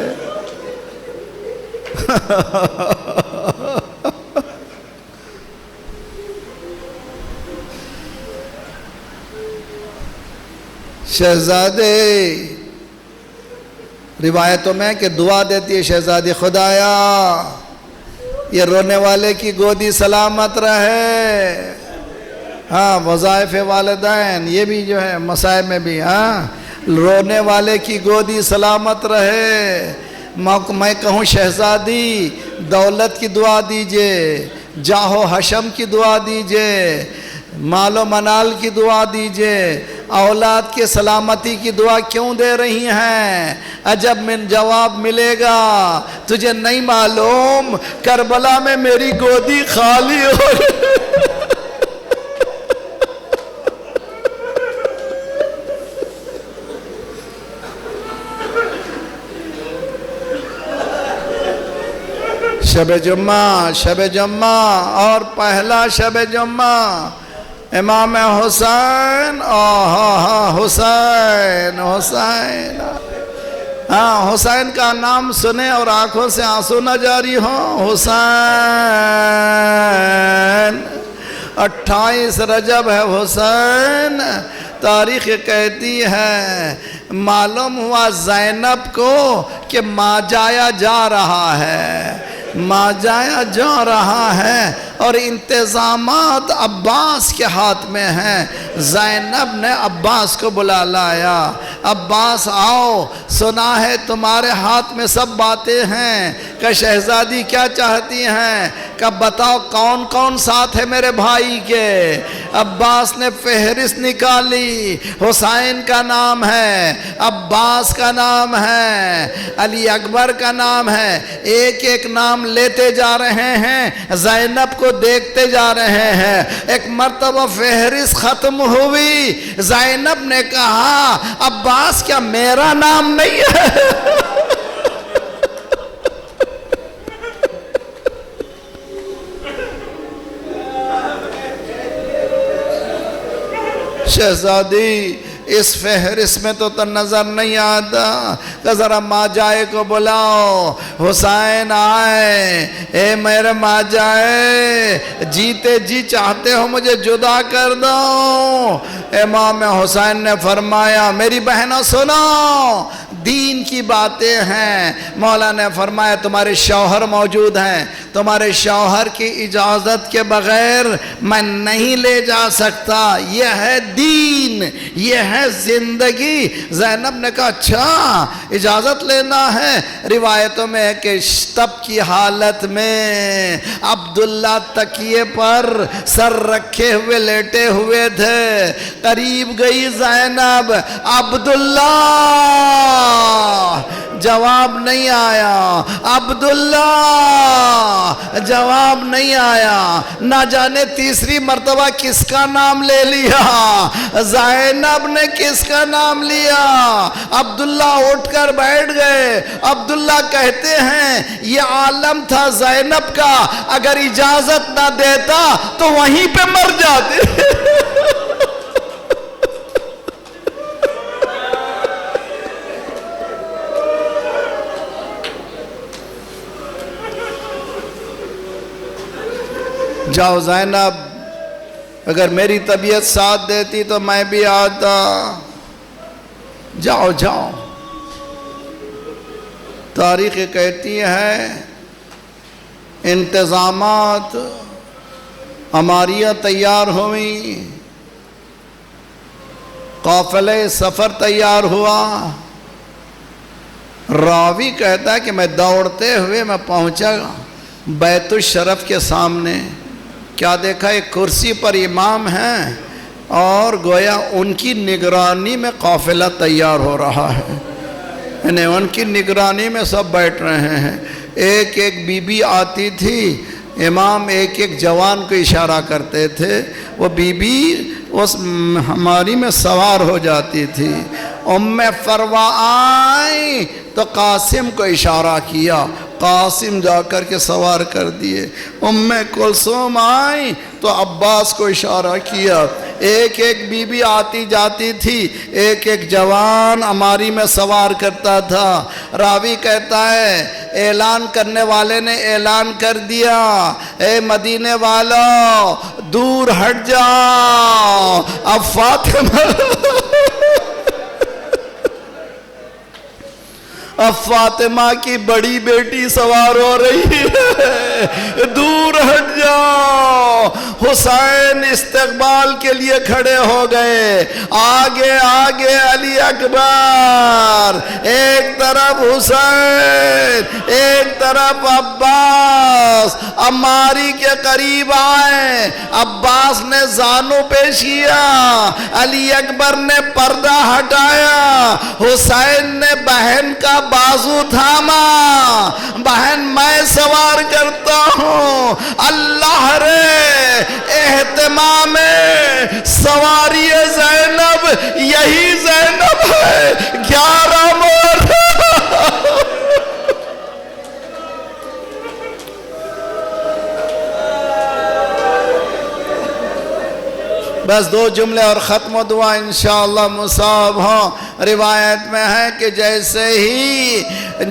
شہزادے، روایتوں میں کہ دعا دیتی ہے شہزادی، خدایا یہ رونے والے کی گودی سلامت رہے۔ ہاں، وظائف والدین یہ بھی جو ہے مسائب میں بھی، رونے والے کی گودی سلامت رہے۔ میں کہوں شہزادی دولت کی دعا دیجئے، جاہ و حشم کی دعا دیجئے، مال و منال کی دعا دیجئے، اولاد کے سلامتی کی دعا کیوں دے رہی ہیں؟ عجب من جواب ملے گا، تجھے نہیں معلوم کربلا میں میری گودی خالی ہو گئی۔ شب جمعہ، شب جمعہ اور پہلا شب جمعہ، امام حسین، حسین حسین، حسین کا نام سنے اور آنکھوں سے آنسو نہ جاری ہوں۔ حسین 28 رجب ہے حسین، تاریخ کہتی ہے معلوم ہوا زینب کو کہ ماں جایا جا رہا ہے، ماں جایا جا رہا ہے اور انتظامات عباس کے ہاتھ میں ہیں۔ زینب نے عباس کو بلا لایا، عباس آؤ، سنا ہے تمہارے ہاتھ میں سب باتیں ہیں، کہ شہزادی کیا چاہتی ہیں، کہ بتاؤ کون کون ساتھ ہے میرے بھائی کے۔ عباس نے فہرست نکالی، حسین کا نام ہے، عباس کا نام ہے، علی اکبر کا نام ہے، ایک ایک نام لیتے جا رہے ہیں، زینب کو دیکھتے جا رہے ہیں۔ ایک مرتبہ فہرست ختم ہوئی، زینب نے کہا عباس کیا میرا نام نہیں ہے؟ شہزادی اس فہرست میں تو نظر نہیں آتا، کہ ذرا ماں جائے کو بلاؤ، حسین آئے، اے میرے ماں جائے، جیتے جی چاہتے ہو مجھے جدا کر دو۔ امام حسین نے فرمایا میری بہنوں سنو، دین کی باتیں ہیں۔ مولا نے فرمایا تمہارے شوہر موجود ہیں، تمہارے شوہر کی اجازت کے بغیر میں نہیں لے جا سکتا، یہ ہے دین، یہ ہے زندگی۔ زینب نے کہا اچھا اجازت لینا ہے۔ روایتوں میں ہے کہ تب کی حالت میں عبداللہ تکیے پر سر رکھے ہوئے لیٹے ہوئے تھے، قریب گئی زینب، عبداللہ جواب نہیں آیا، عبداللہ جواب نہیں آیا۔ نہ جانے تیسری مرتبہ کس کا نام لے لیا، زینب نے کس کا نام لیا۔ عبداللہ اٹھ کر بیٹھ گئے۔ عبداللہ کہتے ہیں یہ عالم تھا زینب کا، اگر اجازت نہ دیتا تو وہیں پہ مر جاتے۔ جاؤ زینب، اگر میری طبیعت ساتھ دیتی تو میں بھی آتا، جاؤ جاؤ۔ تاریخ کہتی ہے انتظامات عماریہ تیار ہوئیں، قافلہ سفر تیار ہوا۔ راوی کہتا ہے کہ میں دوڑتے ہوئے میں پہنچا بیت الشرف کے سامنے، کیا دیکھا ایک کرسی پر امام ہیں اور گویا ان کی نگرانی میں قافلہ تیار ہو رہا ہے، یعنی ان کی نگرانی میں سب بیٹھ رہے ہیں۔ ایک ایک بی بی آتی تھی، امام ایک ایک جوان کو اشارہ کرتے تھے، وہ بی بی اس ہماری میں سوار ہو جاتی تھی۔ ام فروا آئی تو قاسم کو اشارہ کیا، قاسم جا کر کے سوار کر دیے۔ ام کلثوم آئی تو عباس کو اشارہ کیا۔ ایک ایک بی بی آتی جاتی تھی، ایک ایک جوان عماری میں سوار کرتا تھا۔ راوی کہتا ہے اعلان کرنے والے نے اعلان کر دیا، اے مدینے والو دور ہٹ جاؤ، اب فاطمہ کی بڑی بیٹی سوار ہو رہی ہے، دور ہٹ جاؤ۔ حسین استقبال کے لیے کھڑے ہو گئے، آگے آگے علی اکبر، ایک طرف حسین ایک طرف عباس۔ عماری کے قریب آئے، عباس نے زانو پیش کیا، علی اکبر نے پردہ ہٹایا، حسین نے بہن کا بازو تھاما، بہن میں سوار کرتا ہوں۔ اللہ رے اہتمام سواری زینب، یہی زینب ہے 11 مور۔ بس 2 جملے اور ختم و دعا انشاءاللہ مصاب ہوں۔ روایت میں ہے کہ جیسے ہی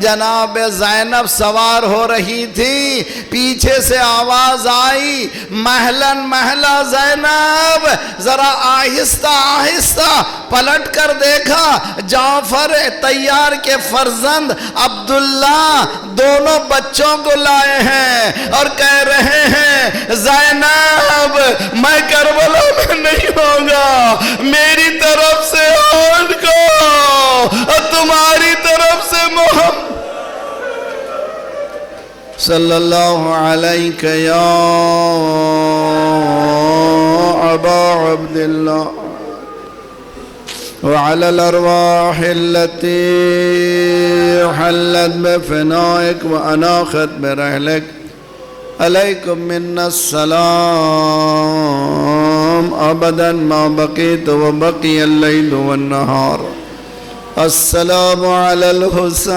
جناب زینب سوار ہو رہی تھی، پیچھے سے آواز آئی، محلن محلہ زینب۔ ذرا آہستہ آہستہ پلٹ کر دیکھا، جعفر طیار کے فرزند عبداللہ دونوں بچوں کو لائے ہیں اور کہہ رہے ہیں زینب میں کربلا میں نہیں ہوں گا، میری طرف سے اونٹ کو اور تمہاری طرف سے محمد صلی اللہ علیہ یا ابا عبداللہ وعلى الأرواح التي حلت بفنائك وأناخت برحلك عليكم منا السلام أبدا ما بقيت وبقي الليل والنهار. السلام على الحسين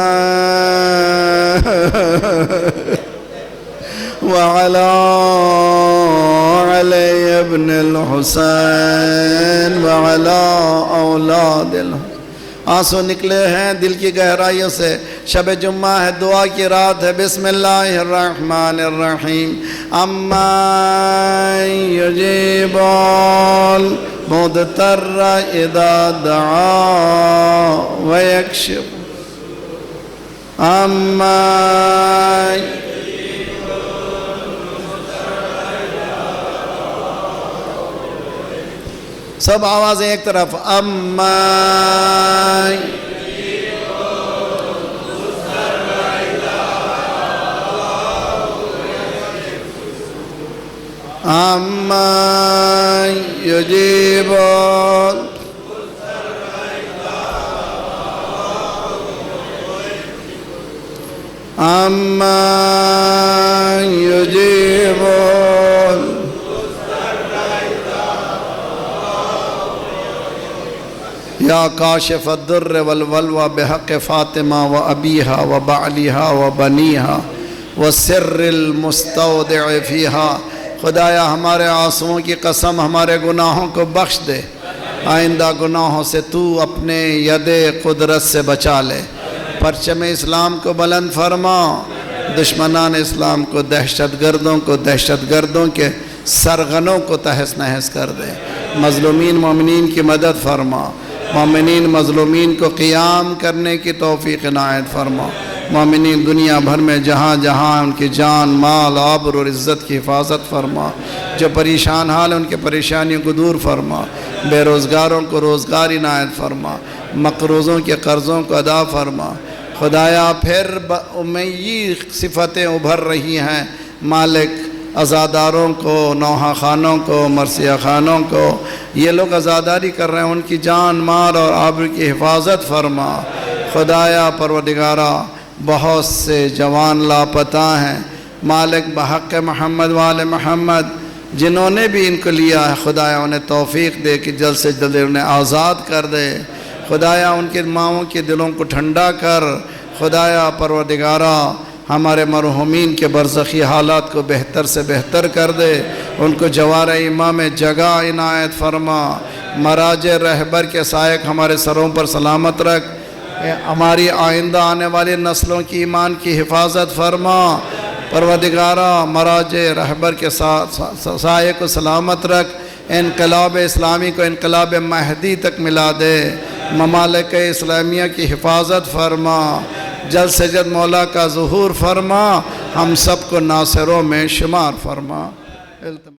وعلى علي ابن الحسين وعلى اولاد الحسين. آنسو نکلے ہیں دل کی گہرائیوں سے. شب جمعہ ہے، دعا کی رات ہے. بسم اللہ الرحمن الرحیم. اما یجیب المضطر اذا دعا ویکشف اما سب آوازیں ایک طرف، اما یجیب یجیب یا کاشف الضر والبلوى بحق فاطمہ و ابیہا و بعلیہا و بنیہا و سر المستودع فیہا۔ خدایا ہمارے آنسوؤں کی قسم ہمارے گناہوں کو بخش دے، آئندہ گناہوں سے تو اپنے ید قدرت سے بچا لے، پرچم اسلام کو بلند فرما، دشمنان اسلام کو، دہشت گردوں کے سرغنوں کو تہس نہس کر دے، مظلومین مومنین کی مدد فرما، مومنین مظلومین کو قیام کرنے کی توفیق عنایت فرما، مومنین دنیا بھر میں جہاں جہاں ان کی جان، مال، آبرو اور عزت کی حفاظت فرما، جو پریشان حال ان کے پریشانیوں کو دور فرما، بے روزگاروں کو روزگار عنایت فرما، مقروضوں کے قرضوں کو ادا فرما۔ خدایا پھر امیی صفتیں ابھر رہی ہیں، مالک عزاداروں کو، نوحہ خانوں کو، مرثیہ خانوں کو، یہ لوگ عزاداری کر رہے ہیں، ان کی جان، مال اور آبرو کی حفاظت فرما۔ خدایا پروردگارہ بہت سے جوان لاپتہ ہیں، مالک بحق محمد وآل محمد جنہوں نے بھی ان کو لیا ہے، خدایا انہیں توفیق دے کہ جلد سے جلد انہیں آزاد کر دے، خدایا ان کے ماؤں کے دلوں کو ٹھنڈا کر، خدایا پروردگارہ ہمارے مرحومین کے برزخی حالات کو بہتر سے بہتر کر دے، ان کو جوار امام جگہ عنایت فرما، مراج رہبر کے سائق ہمارے سروں پر سلامت رکھ، ہماری آئندہ آنے والی نسلوں کی ایمان کی حفاظت فرما، پروردگارہ مراج رہبر کے سائے کو سلامت رکھ، انقلاب اسلامی کو انقلاب مہدی تک ملا دے، ممالک اسلامیہ کی حفاظت فرما، جلد سے جلد مولا کا ظہور فرما، ہم سب کو ناصروں میں شمار فرما۔